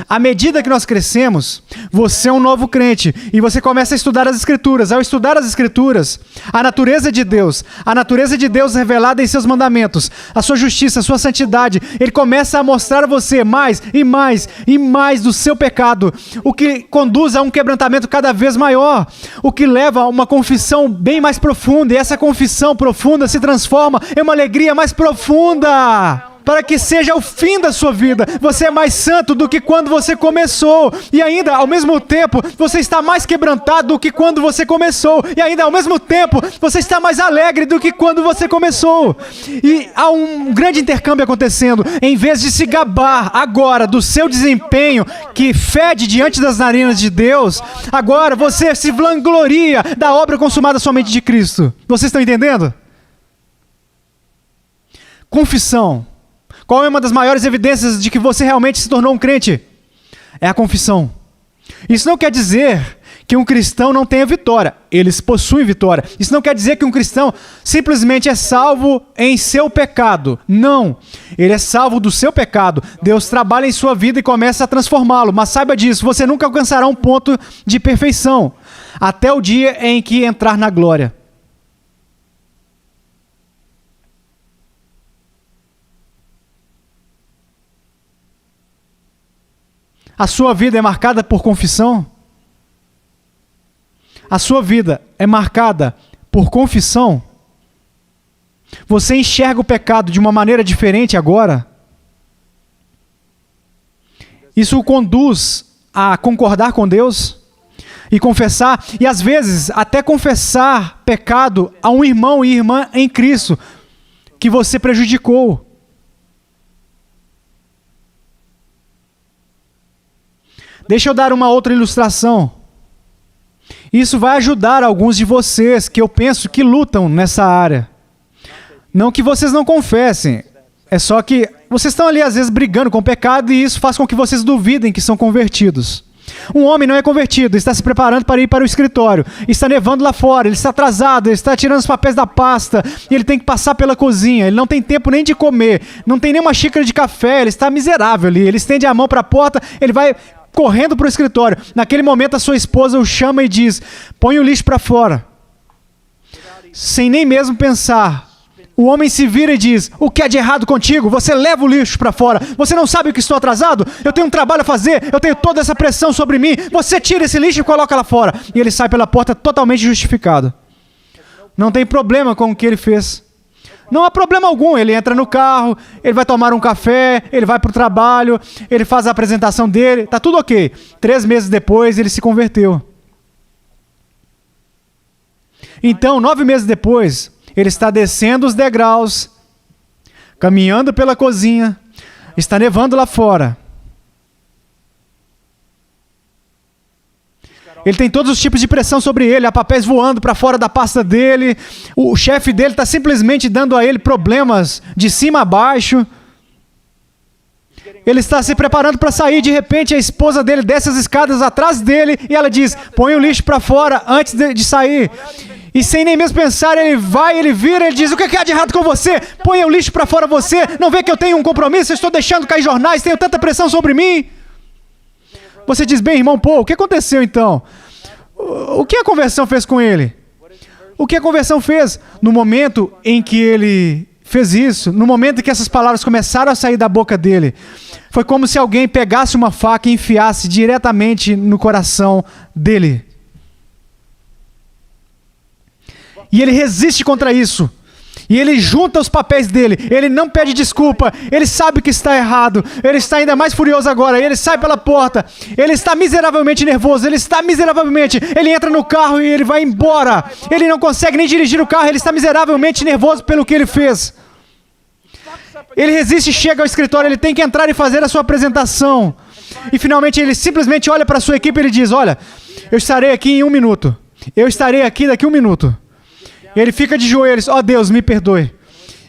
Speaker 1: À medida que nós crescemos, você é um novo crente e você começa a estudar as Escrituras. Ao estudar as Escrituras, a natureza de Deus revelada em seus mandamentos, a sua justiça, a sua santidade, ele começa a mostrar a você mais e mais e mais do seu pecado, o que conduz a um quebrantamento cada vez maior, o que leva a uma confissão bem mais profunda, e essa confissão profunda se transforma em uma alegria mais profunda, para que seja o fim da sua vida. Você é mais santo do que quando você começou. E ainda, ao mesmo tempo, você está mais quebrantado do que quando você começou. E ainda, ao mesmo tempo, você está mais alegre do que quando você começou. E há um grande intercâmbio acontecendo. Em vez de se gabar agora do seu desempenho, que fede diante das narinas de Deus, agora você se vangloria da obra consumada somente de Cristo. Vocês estão entendendo? Confissão. Qual é uma das maiores evidências de que você realmente se tornou um crente? É a confissão. Isso não quer dizer que um cristão não tenha vitória. Eles possuem vitória. Isso não quer dizer que um cristão simplesmente é salvo em seu pecado. Não. Ele é salvo do seu pecado. Deus trabalha em sua vida e começa a transformá-lo. Mas saiba disso, você nunca alcançará um ponto de perfeição até o dia em que entrar na glória. A sua vida é marcada por confissão? A sua vida é marcada por confissão? Você enxerga o pecado de uma maneira diferente agora? Isso o conduz a concordar com Deus e confessar, e às vezes até confessar pecado a um irmão e irmã em Cristo que você prejudicou. Deixa eu dar uma outra ilustração. Isso vai ajudar alguns de vocês que eu penso que lutam nessa área. Não que vocês não confessem, é só que vocês estão ali às vezes brigando com o pecado e isso faz com que vocês duvidem que são convertidos. Um homem não é convertido, está se preparando para ir para o escritório, está nevando lá fora, ele está atrasado, ele está tirando os papéis da pasta, e ele tem que passar pela cozinha, ele não tem tempo nem de comer, não tem nem uma xícara de café, ele está miserável ali, ele estende a mão para a porta, ele vai correndo para o escritório. Naquele momento a sua esposa o chama e diz: põe o lixo para fora. Sem nem mesmo pensar, o homem se vira e diz: o que é de errado contigo? Você leva o lixo para fora. Você não sabe que estou atrasado? Eu tenho um trabalho a fazer, eu tenho toda essa pressão sobre mim. Você tira esse lixo e coloca lá fora. E ele sai pela porta totalmente justificado. Não tem problema com o que ele fez. Não há problema algum, ele entra no carro, ele vai tomar um café, ele vai para o trabalho, ele faz a apresentação dele, está tudo ok. 3 meses depois, ele se converteu. Então, 9 meses depois, ele está descendo os degraus, caminhando pela cozinha, está nevando lá fora. Ele tem todos os tipos de pressão sobre ele, há papéis voando para fora da pasta dele, o chefe dele está simplesmente dando a ele problemas de cima a baixo. Ele está se preparando para sair, de repente a esposa dele desce as escadas atrás dele e ela diz: põe o lixo para fora antes de sair. E sem nem mesmo pensar, ele vai, ele vira, ele diz: o que há de errado com você? Põe o lixo para fora você, não vê que eu tenho um compromisso, eu estou deixando cair jornais, tenho tanta pressão sobre mim. Você diz: bem, irmão Paul, o que aconteceu então? O que a conversão fez com ele? O que a conversão fez? No momento em que ele fez isso, no momento em que essas palavras começaram a sair da boca dele, foi como se alguém pegasse uma faca e enfiasse diretamente no coração dele. E ele resiste contra isso. E ele junta os papéis dele, ele não pede desculpa, ele sabe que está errado, ele está ainda mais furioso agora, ele sai pela porta, ele está miseravelmente nervoso, ele entra no carro e ele vai embora, ele não consegue nem dirigir o carro, ele está miseravelmente nervoso pelo que ele fez. Ele resiste e chega ao escritório, ele tem que entrar e fazer a sua apresentação, e finalmente ele simplesmente olha para a sua equipe e ele diz: olha, eu estarei aqui em 1 minuto, eu estarei aqui daqui 1 minuto. Ele fica de joelhos: ó Deus, me perdoe.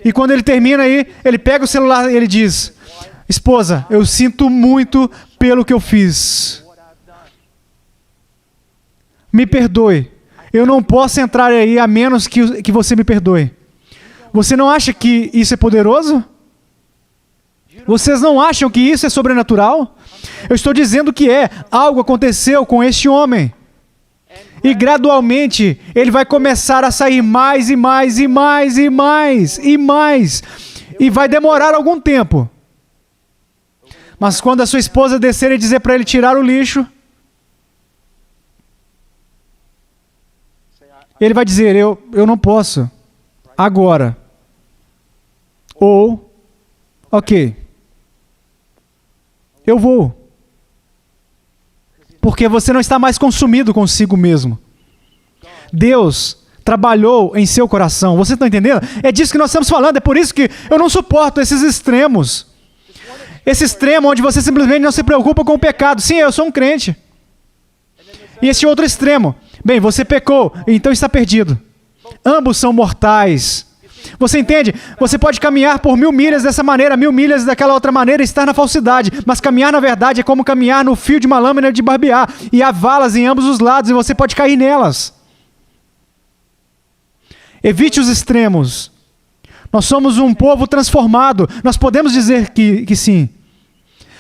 Speaker 1: E quando ele termina aí, ele pega o celular e ele diz: esposa, eu sinto muito pelo que eu fiz. Me perdoe. Eu não posso entrar aí a menos que você me perdoe. Você não acha que isso é poderoso? Vocês não acham que isso é sobrenatural? Eu estou dizendo que algo aconteceu com este homem. E gradualmente, ele vai começar a sair mais e mais e mais e mais e mais. E vai demorar algum tempo. Mas quando a sua esposa descer e dizer para ele tirar o lixo, ele vai dizer, eu não posso, agora. Ou, ok, eu vou. Porque você não está mais consumido consigo mesmo. Deus trabalhou em seu coração. Você está entendendo? É disso que nós estamos falando. É por isso que eu não suporto esses extremos. Esse extremo onde você simplesmente não se preocupa com o pecado. Sim, eu sou um crente. E esse outro extremo. Bem, você pecou, então está perdido. Ambos são mortais. Você entende? Você pode caminhar por 1000 milhas dessa maneira, 1000 milhas daquela outra maneira e estar na falsidade. Mas caminhar, na verdade, é como caminhar no fio de uma lâmina de barbear. E há valas em ambos os lados e você pode cair nelas. Evite os extremos. Nós somos um povo transformado. Nós podemos dizer que sim.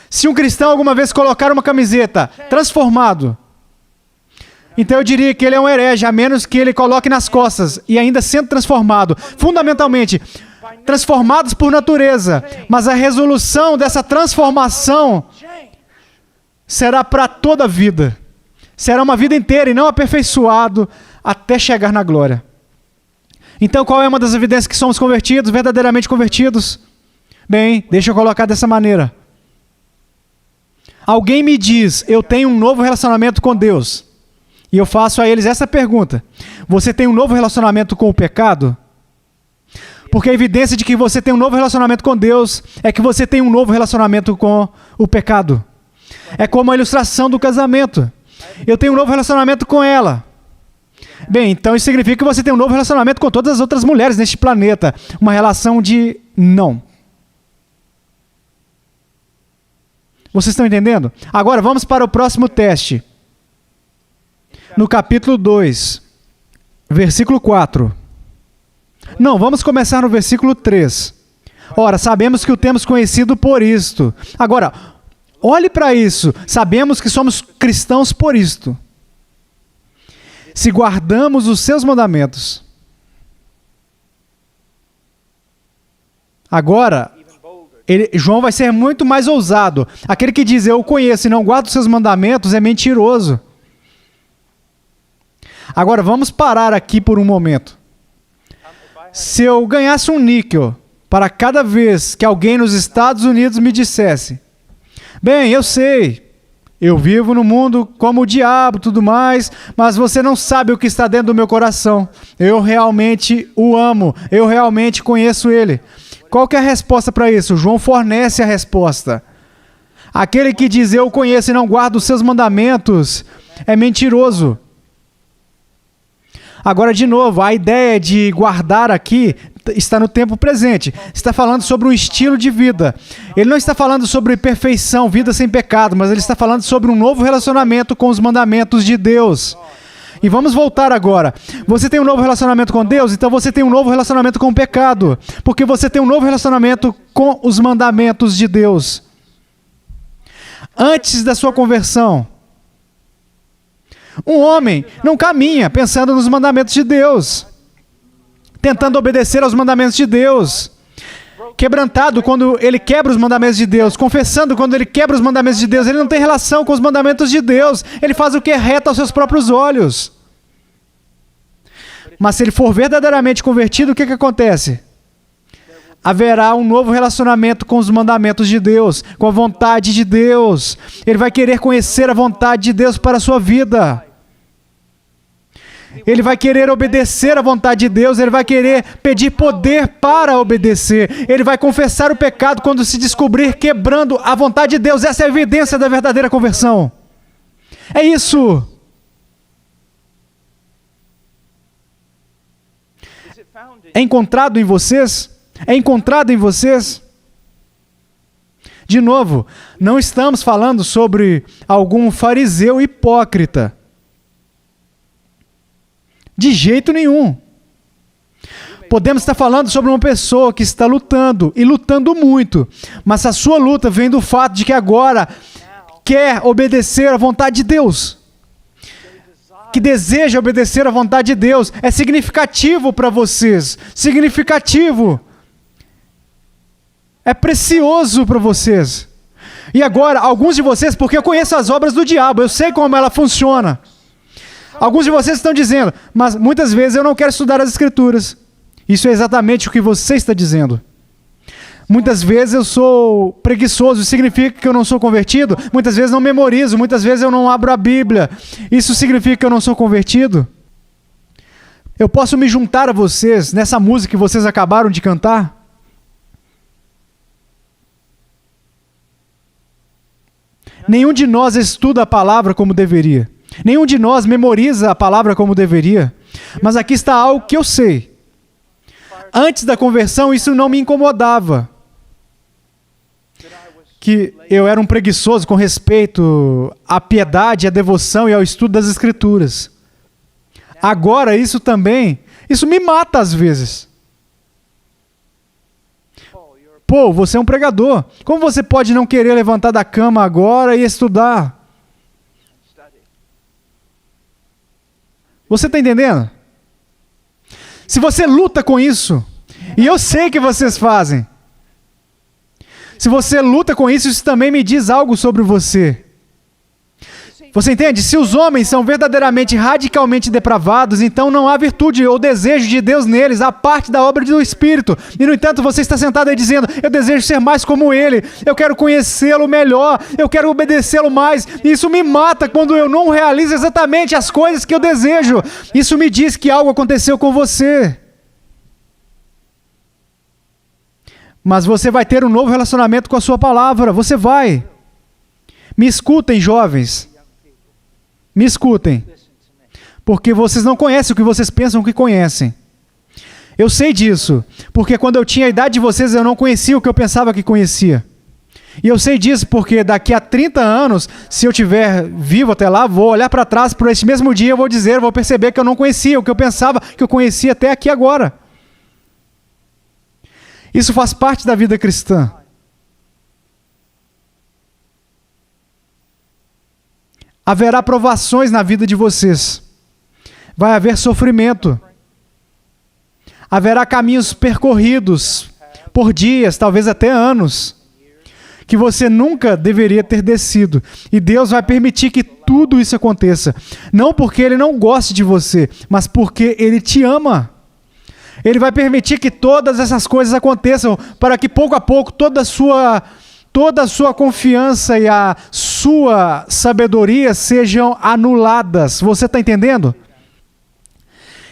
Speaker 1: Se um cristão alguma vez colocar uma camiseta transformado, então eu diria que ele é um herege, a menos que ele coloque nas costas e ainda sendo transformado. Fundamentalmente, transformados por natureza. Mas a resolução dessa transformação será para toda a vida. Será uma vida inteira e não aperfeiçoado até chegar na glória. Então, qual é uma das evidências que somos convertidos, verdadeiramente convertidos? Bem, deixa eu colocar dessa maneira. Alguém me diz, eu tenho um novo relacionamento com Deus. E eu faço a eles essa pergunta. Você tem um novo relacionamento com o pecado? Porque a evidência de que você tem um novo relacionamento com Deus é que você tem um novo relacionamento com o pecado. É como a ilustração do casamento. Eu tenho um novo relacionamento com ela. Bem, então isso significa que você tem um novo relacionamento com todas as outras mulheres neste planeta. Uma relação de não. Vocês estão entendendo? Agora vamos para o próximo teste. No capítulo 2, versículo 4. Não, vamos começar no versículo 3. Ora, sabemos que o temos conhecido por isto. Agora, olhe para isso. Sabemos que somos cristãos por isto. Se guardamos os seus mandamentos. Agora, João vai ser muito mais ousado. Aquele que diz, eu o conheço e não guardo os seus mandamentos, é mentiroso. Agora, vamos parar aqui por um momento. Se eu ganhasse um níquel para cada vez que alguém nos Estados Unidos me dissesse, bem, eu sei, eu vivo no mundo como o diabo e tudo mais, mas você não sabe o que está dentro do meu coração. Eu realmente o amo, eu realmente conheço ele. Qual que é a resposta para isso? João fornece a resposta. Aquele que diz, eu o conheço e não guarda os seus mandamentos, é mentiroso. Agora, de novo, a ideia de guardar aqui está no tempo presente. Está falando sobre um estilo de vida. Ele não está falando sobre perfeição, vida sem pecado, mas ele está falando sobre um novo relacionamento com os mandamentos de Deus. E vamos voltar agora. Você tem um novo relacionamento com Deus, então você tem um novo relacionamento com o pecado. Porque você tem um novo relacionamento com os mandamentos de Deus. Antes da sua conversão, um homem não caminha pensando nos mandamentos de Deus, tentando obedecer aos mandamentos de Deus, quebrantado quando ele quebra os mandamentos de Deus, confessando quando ele quebra os mandamentos de Deus. Ele não tem relação com os mandamentos de Deus, ele faz o que é reto aos seus próprios olhos. Mas se ele for verdadeiramente convertido, o que acontece? Haverá um novo relacionamento com os mandamentos de Deus, com a vontade de Deus. Ele vai querer conhecer a vontade de Deus para a sua vida. Ele vai querer obedecer à vontade de Deus, ele vai querer pedir poder para obedecer. Ele vai confessar o pecado quando se descobrir quebrando a vontade de Deus. Essa é a evidência da verdadeira conversão. É isso. É encontrado em vocês? É encontrado em vocês? De novo, não estamos falando sobre algum fariseu hipócrita. De jeito nenhum. Podemos estar falando sobre uma pessoa que está lutando, e lutando muito, mas a sua luta vem do fato de que agora quer obedecer à vontade de Deus, que deseja obedecer à vontade de Deus. É significativo para vocês, significativo. É precioso para vocês. E agora, alguns de vocês, porque eu conheço as obras do diabo, eu sei como ela funciona. Alguns de vocês estão dizendo, mas muitas vezes eu não quero estudar as Escrituras. Isso é exatamente o que você está dizendo. Muitas vezes eu sou preguiçoso, significa que eu não sou convertido. Muitas vezes não memorizo, muitas vezes eu não abro a Bíblia. Isso significa que eu não sou convertido? Eu posso me juntar a vocês nessa música que vocês acabaram de cantar? Nenhum de nós estuda a palavra como deveria. Nenhum de nós memoriza a palavra como deveria. Mas aqui está algo que eu sei. Antes da conversão, isso não me incomodava. Que eu era um preguiçoso com respeito à piedade, à devoção e ao estudo das Escrituras. Agora, isso me mata às vezes. Pô, você é um pregador. Como você pode não querer levantar da cama agora e estudar? Você está entendendo? Se você luta com isso, e eu sei que vocês fazem, se você luta com isso, isso também me diz algo sobre você. Você entende? Se os homens são verdadeiramente, radicalmente depravados, então não há virtude ou desejo de Deus neles, a parte da obra do Espírito. E no entanto, você está sentado aí dizendo, eu desejo ser mais como Ele, eu quero conhecê-lo melhor, eu quero obedecê-lo mais. E isso me mata quando eu não realizo exatamente as coisas que eu desejo. Isso me diz que algo aconteceu com você. Mas você vai ter um novo relacionamento com a sua palavra, você vai. Me escutem, jovens. Me escutem, porque vocês não conhecem o que vocês pensam que conhecem. Eu sei disso, porque quando eu tinha a idade de vocês, eu não conhecia o que eu pensava que conhecia. E eu sei disso porque daqui a 30 anos, se eu estiver vivo até lá, vou olhar para trás, por esse mesmo dia, eu vou perceber que eu não conhecia o que eu pensava que eu conhecia até aqui agora. Isso faz parte da vida cristã. Haverá provações na vida de vocês. Vai haver sofrimento. Haverá caminhos percorridos por dias, talvez até anos, que você nunca deveria ter descido. E Deus vai permitir que tudo isso aconteça. Não porque Ele não goste de você, mas porque Ele te ama. Ele vai permitir que todas essas coisas aconteçam para que pouco a pouco toda a sua confiança e a sua sabedoria sejam anuladas. Você está entendendo?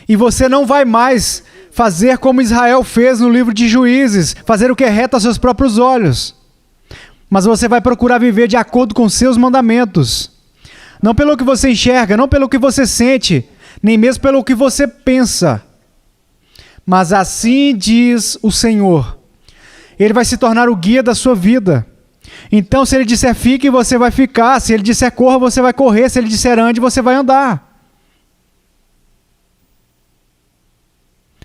Speaker 1: E você não vai mais fazer como Israel fez no livro de Juízes, fazer o que é reto aos seus próprios olhos. Mas você vai procurar viver de acordo com seus mandamentos. Não pelo que você enxerga, não pelo que você sente, nem mesmo pelo que você pensa. Mas assim diz o Senhor. Ele vai se tornar o guia da sua vida. Então, se Ele disser fique, você vai ficar. Se Ele disser corra, você vai correr. Se Ele disser ande, você vai andar.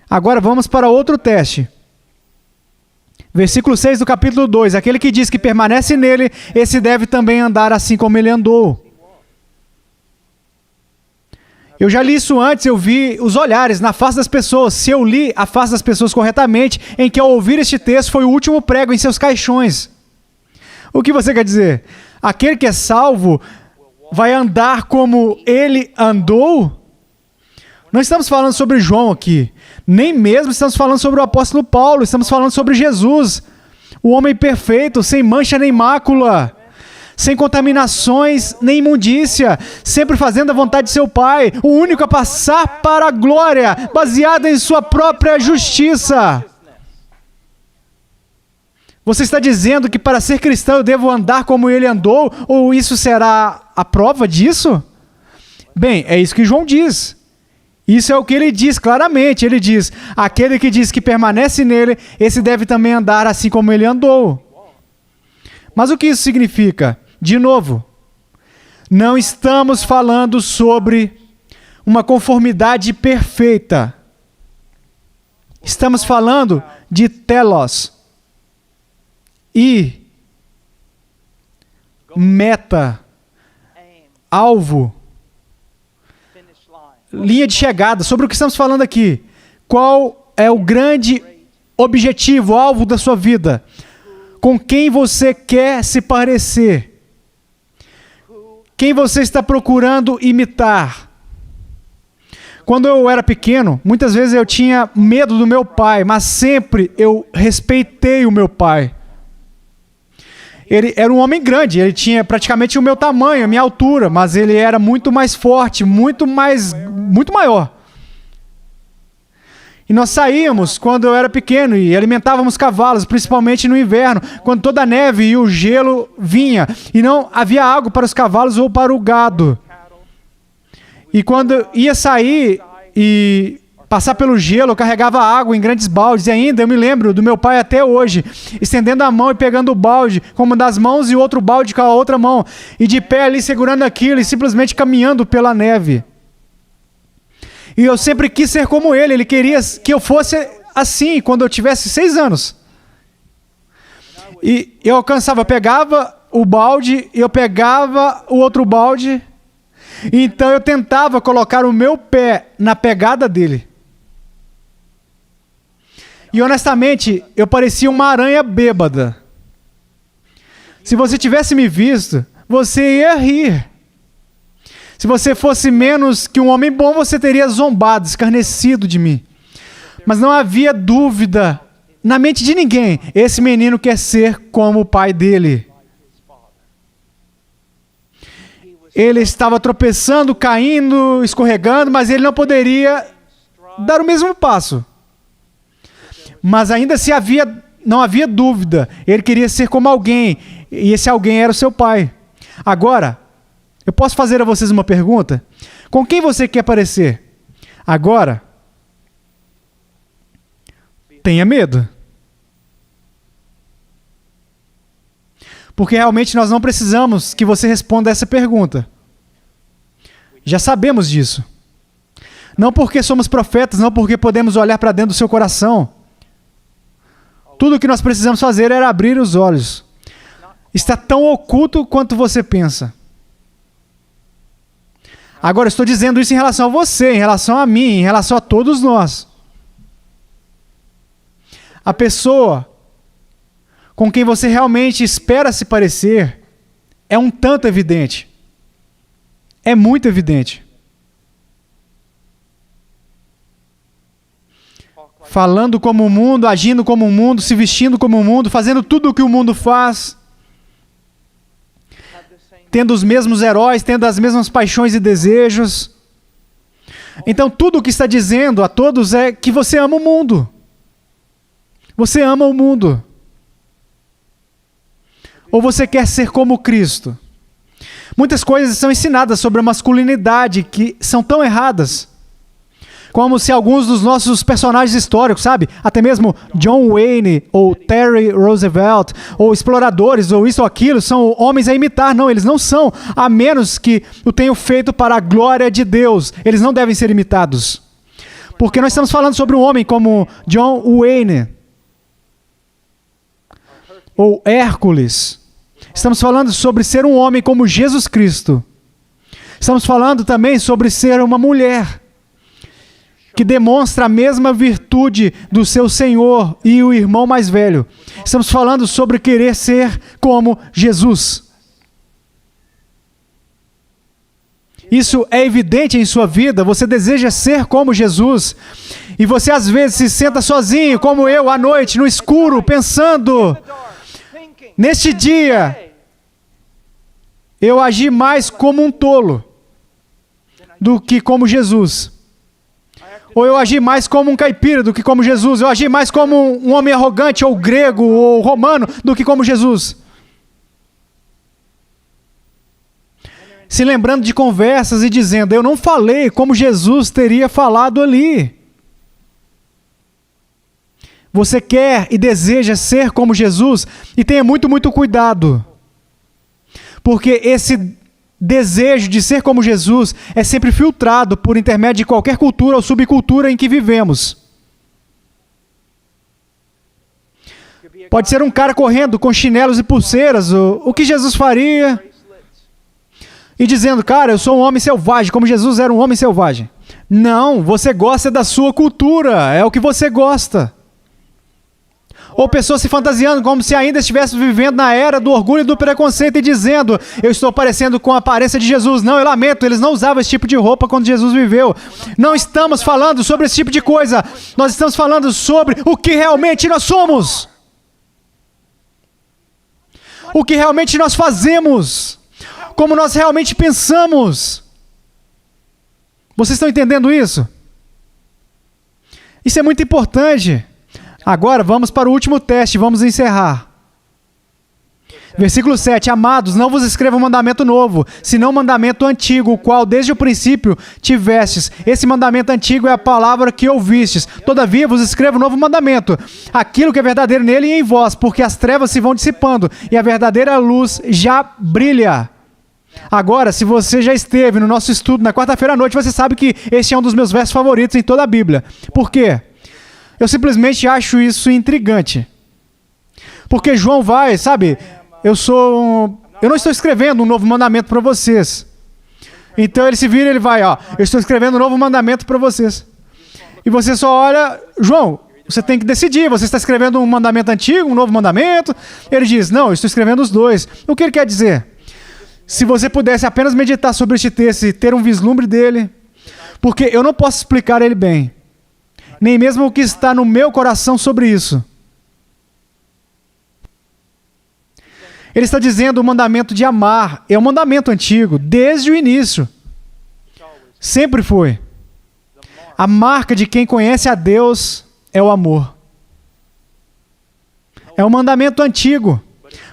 Speaker 1: Agora vamos para outro teste. Versículo 6 do capítulo 2. Aquele que diz que permanece nele, esse deve também andar assim como ele andou. Eu já li isso antes, eu vi os olhares na face das pessoas. Se eu li a face das pessoas corretamente, em que ao ouvir este texto foi o último prego em seus caixões. O que você quer dizer? Aquele que é salvo vai andar como ele andou? Não estamos falando sobre João aqui. Nem mesmo estamos falando sobre o apóstolo Paulo. Estamos falando sobre Jesus. O homem perfeito, sem mancha nem mácula. Sem contaminações nem imundícia, sempre fazendo a vontade de seu Pai, o único a passar para a glória, baseado em sua própria justiça. Você está dizendo que para ser cristão eu devo andar como ele andou, ou isso será a prova disso? Bem, é isso que João diz. Isso é o que ele diz claramente. Ele diz, aquele que diz que permanece nele, esse deve também andar assim como ele andou. Mas o que isso significa? De novo, não estamos falando sobre uma conformidade perfeita. Estamos falando de telos e meta. alvo, linha de chegada, sobre o que estamos falando aqui. Qual é o grande objetivo, alvo da sua vida? Com quem você quer se parecer? Quem você está procurando imitar? Quando eu era pequeno, muitas vezes eu tinha medo do meu pai, mas sempre eu respeitei o meu pai. Ele era um homem grande, ele tinha praticamente o meu tamanho, a minha altura, mas ele era muito mais forte, muito maior. E nós saíamos quando eu era pequeno e alimentávamos cavalos, principalmente no inverno, quando toda a neve e o gelo vinha e não havia água para os cavalos ou para o gado. E quando ia sair e passar pelo gelo, eu carregava água em grandes baldes. E ainda eu me lembro do meu pai até hoje, estendendo a mão e pegando o balde com uma das mãos e o outro balde com a outra mão. E de pé ali segurando aquilo e simplesmente caminhando pela neve. E eu sempre quis ser como ele. Ele queria que eu fosse assim quando eu tivesse 6 anos. E eu alcançava, eu pegava o balde, eu pegava o outro balde. Então eu tentava colocar o meu pé na pegada dele. E honestamente, eu parecia uma aranha bêbada. Se você tivesse me visto, você ia rir. Se você fosse menos que um homem bom, você teria zombado, escarnecido de mim. Mas não havia dúvida na mente de ninguém. Esse menino quer ser como o pai dele. Ele estava tropeçando, caindo, escorregando, mas ele não poderia dar o mesmo passo. Mas ainda se não havia dúvida. Ele queria ser como alguém, e esse alguém era o seu pai. Agora, eu posso fazer a vocês uma pergunta? Com quem você quer parecer? Agora, tenha medo. Porque realmente nós não precisamos que você responda essa pergunta. Já sabemos disso. Não porque somos profetas, não porque podemos olhar para dentro do seu coração. Tudo o que nós precisamos fazer era abrir os olhos. Está tão oculto quanto você pensa. Agora, eu estou dizendo isso em relação a você, em relação a mim, em relação a todos nós. A pessoa com quem você realmente espera se parecer é um tanto evidente. É muito evidente. Falando como o mundo, agindo como o mundo, se vestindo como o mundo, fazendo tudo o que o mundo faz. Tendo os mesmos heróis, tendo as mesmas paixões e desejos. Então tudo o que está dizendo a todos é que você ama o mundo. Você ama o mundo. Ou você quer ser como Cristo? Muitas coisas são ensinadas sobre a masculinidade que são tão erradas. Como se alguns dos nossos personagens históricos, sabe? Até mesmo John Wayne, ou Terry Roosevelt, ou exploradores, ou isso ou aquilo, são homens a imitar. Não, eles não são, a menos que o tenham feito para a glória de Deus. Eles não devem ser imitados. Porque nós estamos falando sobre um homem como John Wayne, ou Hércules. Estamos falando sobre ser um homem como Jesus Cristo. Estamos falando também sobre ser uma mulher que demonstra a mesma virtude do seu Senhor e o irmão mais velho. Estamos falando sobre querer ser como Jesus. Isso é evidente em sua vida. Você deseja ser como Jesus. E você às vezes se senta sozinho, como eu, à noite, no escuro, pensando: neste dia, eu agi mais como um tolo do que como Jesus. Ou eu agi mais como um caipira do que como Jesus. Eu agi mais como um homem arrogante, ou grego, ou romano, do que como Jesus. Se lembrando de conversas e dizendo: eu não falei como Jesus teria falado ali. Você quer e deseja ser como Jesus? E tenha muito, muito cuidado. Porque esse desejo de ser como Jesus é sempre filtrado por intermédio de qualquer cultura ou subcultura em que vivemos. Pode ser um cara correndo com chinelos e pulseiras, o que Jesus faria? e dizendo, cara, eu sou um homem selvagem, como Jesus era um homem selvagem. Não, você gosta da sua cultura, é o que você gosta. Ou pessoas se fantasiando como se ainda estivesse vivendo na era do orgulho e do preconceito e dizendo, eu estou parecendo com a aparência de Jesus. Não, eu lamento, eles não usavam esse tipo de roupa quando Jesus viveu. Não estamos falando sobre esse tipo de coisa. Nós estamos falando sobre o que realmente nós somos. O que realmente nós fazemos. Como nós realmente pensamos. Vocês estão entendendo isso? Isso é muito importante. Agora, vamos para o último teste, vamos encerrar. Versículo 7. Amados, não vos escrevo um mandamento novo, senão um mandamento antigo, o qual desde o princípio tivestes. Esse mandamento antigo é a palavra que ouvistes. Todavia vos escrevo um novo mandamento, aquilo que é verdadeiro nele e em vós, porque as trevas se vão dissipando, e a verdadeira luz já brilha. Agora, se você já esteve no nosso estudo na quarta-feira à noite, você sabe que esse é um dos meus versos favoritos em toda a Bíblia. Por quê? Eu simplesmente acho isso intrigante. Porque João vai, sabe, eu não estou escrevendo um novo mandamento para vocês. Então ele se vira e ele vai, ó, eu estou escrevendo um novo mandamento para vocês. E você só olha, João, você tem que decidir, você está escrevendo um mandamento antigo, um novo mandamento? Ele diz, não, eu estou escrevendo os dois. O que ele quer dizer? Se você pudesse apenas meditar sobre este texto e ter um vislumbre dele, porque eu não posso explicar ele bem. Nem mesmo o que está no meu coração sobre isso. Ele está dizendo o mandamento de amar. É um mandamento antigo, desde o início. Sempre foi. A marca de quem conhece a Deus é o amor. É um mandamento antigo,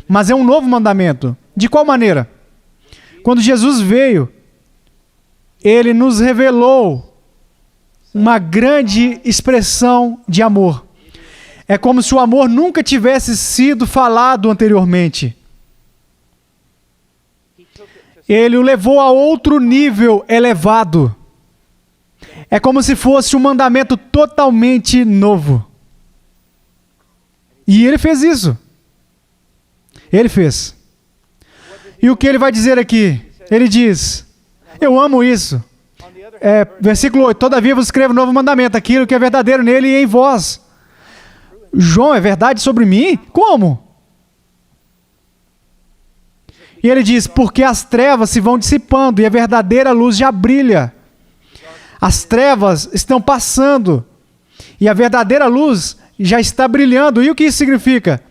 Speaker 1: mas é um novo mandamento. De qual maneira? Quando Jesus veio, ele nos revelou uma grande expressão de amor. É como se o amor nunca tivesse sido falado anteriormente. Ele o levou a outro nível elevado. É como se fosse um mandamento totalmente novo. E ele fez isso. Ele fez. E o que ele vai dizer aqui? Ele diz, eu amo isso. Versículo 8, todavia vos escrevo um novo mandamento, aquilo que é verdadeiro nele e em vós. João, é verdade sobre mim? Como? E ele diz, porque as trevas se vão dissipando e a verdadeira luz já brilha. As trevas estão passando e a verdadeira luz já está brilhando. E o que isso significa?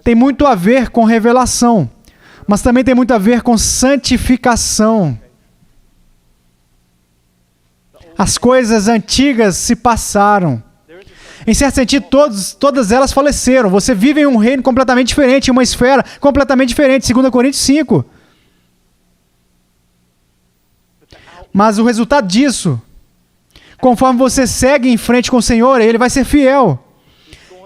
Speaker 1: Tem muito a ver com revelação, mas também tem muito a ver com santificação. As coisas antigas se passaram. Em certo sentido, todas elas faleceram. Você vive em um reino completamente diferente, em uma esfera completamente diferente, 2 Coríntios 5. Mas o resultado disso, conforme você segue em frente com o Senhor, Ele vai ser fiel.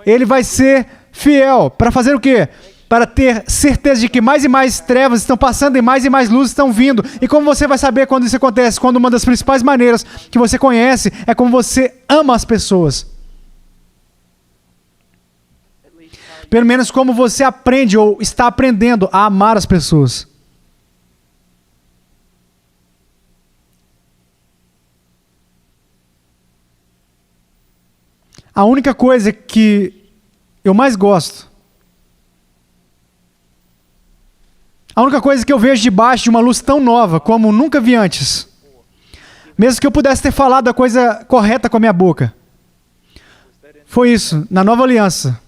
Speaker 1: Ele vai ser fiel. Para fazer o quê? Para ter certeza de que mais e mais trevas estão passando e mais luzes estão vindo. E como você vai saber quando isso acontece? Quando uma das principais maneiras que você conhece é como você ama as pessoas. Pelo menos como você aprende ou está aprendendo a amar as pessoas. A única coisa que eu mais gosto, a única coisa que eu vejo debaixo de uma luz tão nova como nunca vi antes, mesmo que eu pudesse ter falado a coisa correta com a minha boca, foi isso, na nova aliança.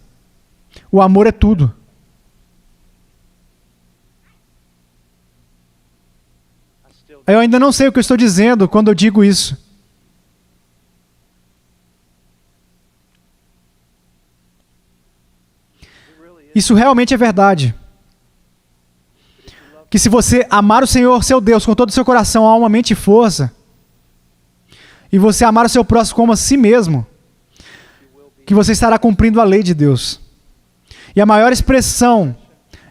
Speaker 1: O amor é tudo. Eu ainda não sei o que eu estou dizendo quando eu digo isso. Isso realmente é verdade. Que se você amar o Senhor, seu Deus, com todo o seu coração, alma, mente e força, e você amar o seu próximo como a si mesmo, que você estará cumprindo a lei de Deus. E a maior expressão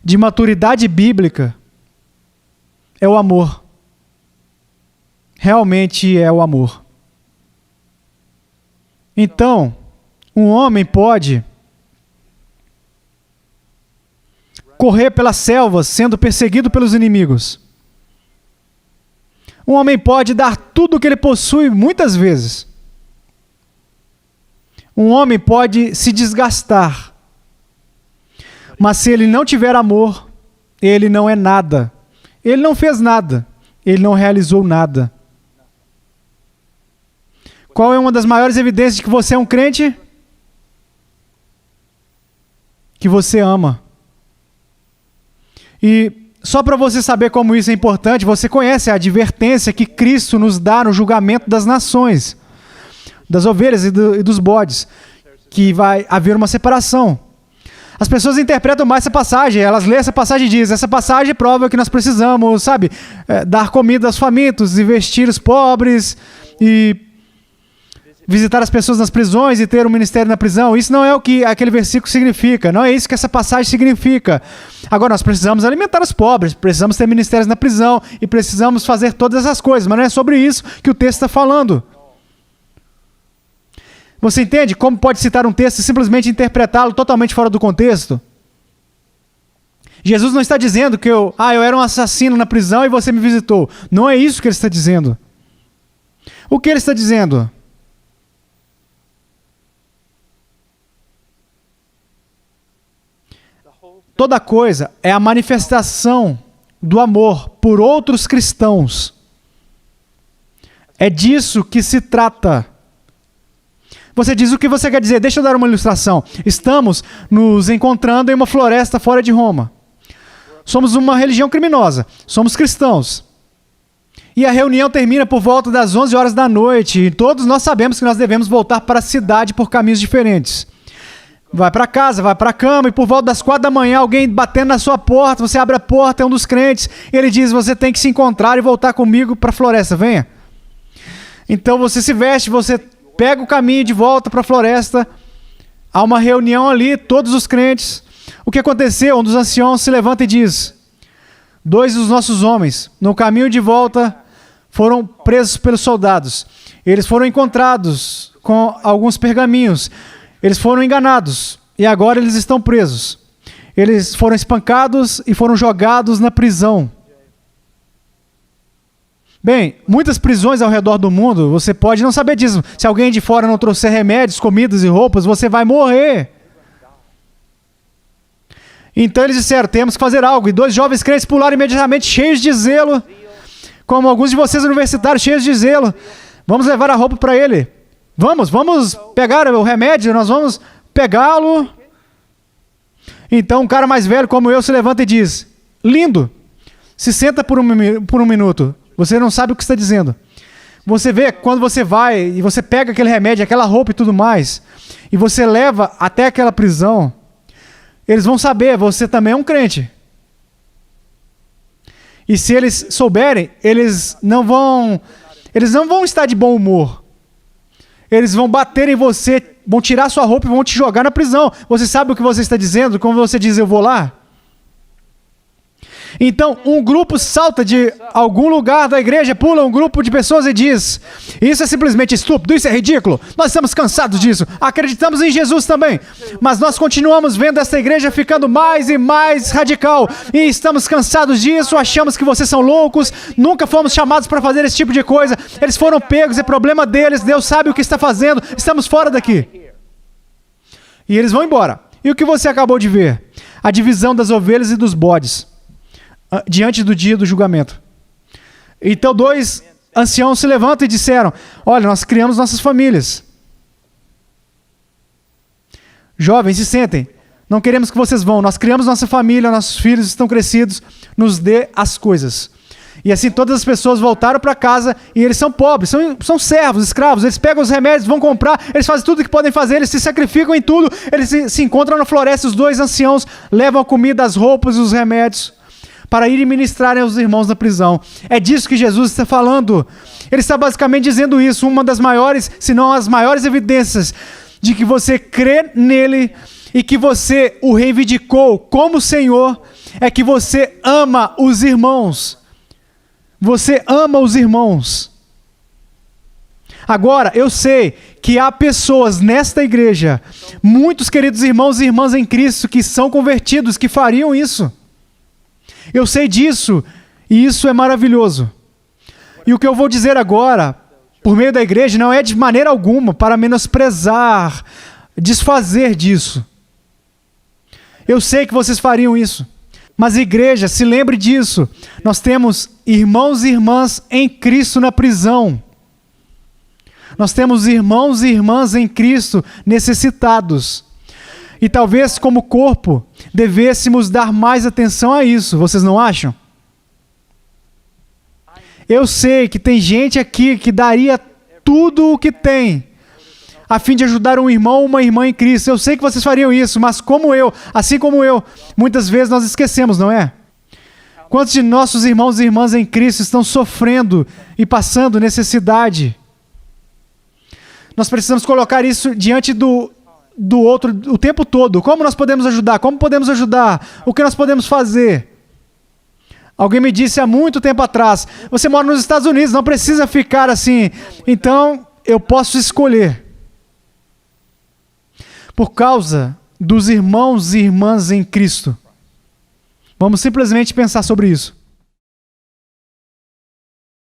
Speaker 1: de maturidade bíblica é o amor. Realmente é o amor. Então, um homem pode correr pelas selvas sendo perseguido pelos inimigos. Um homem pode dar tudo o que ele possui muitas vezes. Um homem pode se desgastar. Mas se ele não tiver amor, ele não é nada. Ele não fez nada. Ele não realizou nada. Qual é uma das maiores evidências de que você é um crente? Que você ama. E só para você saber como isso é importante, você conhece a advertência que Cristo nos dá no julgamento das nações, das ovelhas e dos bodes, que vai haver uma separação. As pessoas interpretam mais essa passagem, elas lêem essa passagem e dizem, essa passagem prova que nós precisamos, dar comida aos famintos e vestir os pobres e visitar as pessoas nas prisões e ter um ministério na prisão. Isso não é o que aquele versículo significa, não é isso que essa passagem significa. Agora, nós precisamos alimentar os pobres, precisamos ter ministérios na prisão e precisamos fazer todas essas coisas, mas não é sobre isso que o texto está falando. Você entende como pode citar um texto e simplesmente interpretá-lo totalmente fora do contexto? Jesus não está dizendo que eu era um assassino na prisão e você me visitou. Não é isso que ele está dizendo. O que ele está dizendo? Toda coisa é a manifestação do amor por outros cristãos. É disso que se trata. Você diz o que você quer dizer. Deixa eu dar uma ilustração. Estamos nos encontrando em uma floresta fora de Roma. Somos uma religião criminosa. Somos cristãos. E a reunião termina por volta das 11 horas da noite. E todos nós sabemos que nós devemos voltar para a cidade por caminhos diferentes. Vai para casa, vai para a cama, e por volta das 4 da manhã, alguém batendo na sua porta, você abre a porta, é um dos crentes, e ele diz, você tem que se encontrar e voltar comigo para a floresta, venha. Então você se veste, você pega o caminho de volta para a floresta, há uma reunião ali, todos os crentes. O que aconteceu? Um dos anciãos se levanta e diz, 2 dos nossos homens, no caminho de volta, foram presos pelos soldados. Eles foram encontrados com alguns pergaminhos. Eles foram enganados e agora eles estão presos. Eles foram espancados e foram jogados na prisão. Bem, muitas prisões ao redor do mundo, você pode não saber disso. Se alguém de fora não trouxer remédios, comidas e roupas, você vai morrer. Então eles disseram, temos que fazer algo. E 2 jovens crentes pularam imediatamente, cheios de zelo, como alguns de vocês universitários, cheios de zelo. Vamos levar a roupa para ele. Vamos pegar o remédio, nós vamos pegá-lo. Então um cara mais velho como eu se levanta e diz, lindo, se senta por um minuto. Você não sabe o que está dizendo. Você vê, quando você vai e você pega aquele remédio, aquela roupa e tudo mais, e você leva até aquela prisão, eles vão saber, você também é um crente. E se eles souberem, eles não vão estar de bom humor. Eles vão bater em você, vão tirar sua roupa e vão te jogar na prisão. Você sabe o que você está dizendo? Como você diz, eu vou lá? Então, um grupo salta de algum lugar da igreja, pula um grupo de pessoas e diz, isso é simplesmente estúpido, isso é ridículo, nós estamos cansados disso, acreditamos em Jesus também, mas nós continuamos vendo essa igreja ficando mais e mais radical, e estamos cansados disso, achamos que vocês são loucos, nunca fomos chamados para fazer esse tipo de coisa, eles foram pegos, é problema deles, Deus sabe o que está fazendo, estamos fora daqui. E eles vão embora. E o que você acabou de ver? A divisão das ovelhas e dos bodes diante do dia do julgamento. Então 2 anciãos se levantam e disseram, olha, nós criamos nossas famílias. Jovens, se sentem. Não queremos que vocês vão. Nós criamos nossa família, nossos filhos estão crescidos. Nos dê as coisas. E assim todas as pessoas voltaram para casa e eles são pobres, são servos, escravos. Eles pegam os remédios, vão comprar, eles fazem tudo o que podem fazer, eles se sacrificam em tudo. Eles se encontram na floresta, os 2 anciãos levam a comida, as roupas e os remédios para irem ministrarem aos irmãos na prisão. É disso que Jesus está falando. Ele está basicamente dizendo isso, uma das maiores, se não as maiores evidências de que você crê nele e que você o reivindicou como Senhor, é que você ama os irmãos. Você ama os irmãos. Agora, eu sei que há pessoas nesta igreja, muitos queridos irmãos e irmãs em Cristo, que são convertidos, que fariam isso. Eu sei disso, e isso é maravilhoso. E o que eu vou dizer agora, por meio da igreja, não é de maneira alguma para menosprezar, desfazer disso. Eu sei que vocês fariam isso. Mas igreja, se lembre disso. Nós temos irmãos e irmãs em Cristo na prisão. Nós temos irmãos e irmãs em Cristo necessitados. E talvez como corpo devêssemos dar mais atenção a isso. Vocês não acham? Eu sei que tem gente aqui que daria tudo o que tem a fim de ajudar um irmão ou uma irmã em Cristo. Eu sei que vocês fariam isso, mas assim como eu, muitas vezes nós esquecemos, não é? Quantos de nossos irmãos e irmãs em Cristo estão sofrendo e passando necessidade? Nós precisamos colocar isso diante do outro o tempo todo. Como nós podemos ajudar? Como podemos ajudar? O que nós podemos fazer? Alguém me disse há muito tempo atrás, você mora nos Estados Unidos, não precisa ficar assim. Então, eu posso escolher. Por causa dos irmãos e irmãs em Cristo. Vamos simplesmente pensar sobre isso.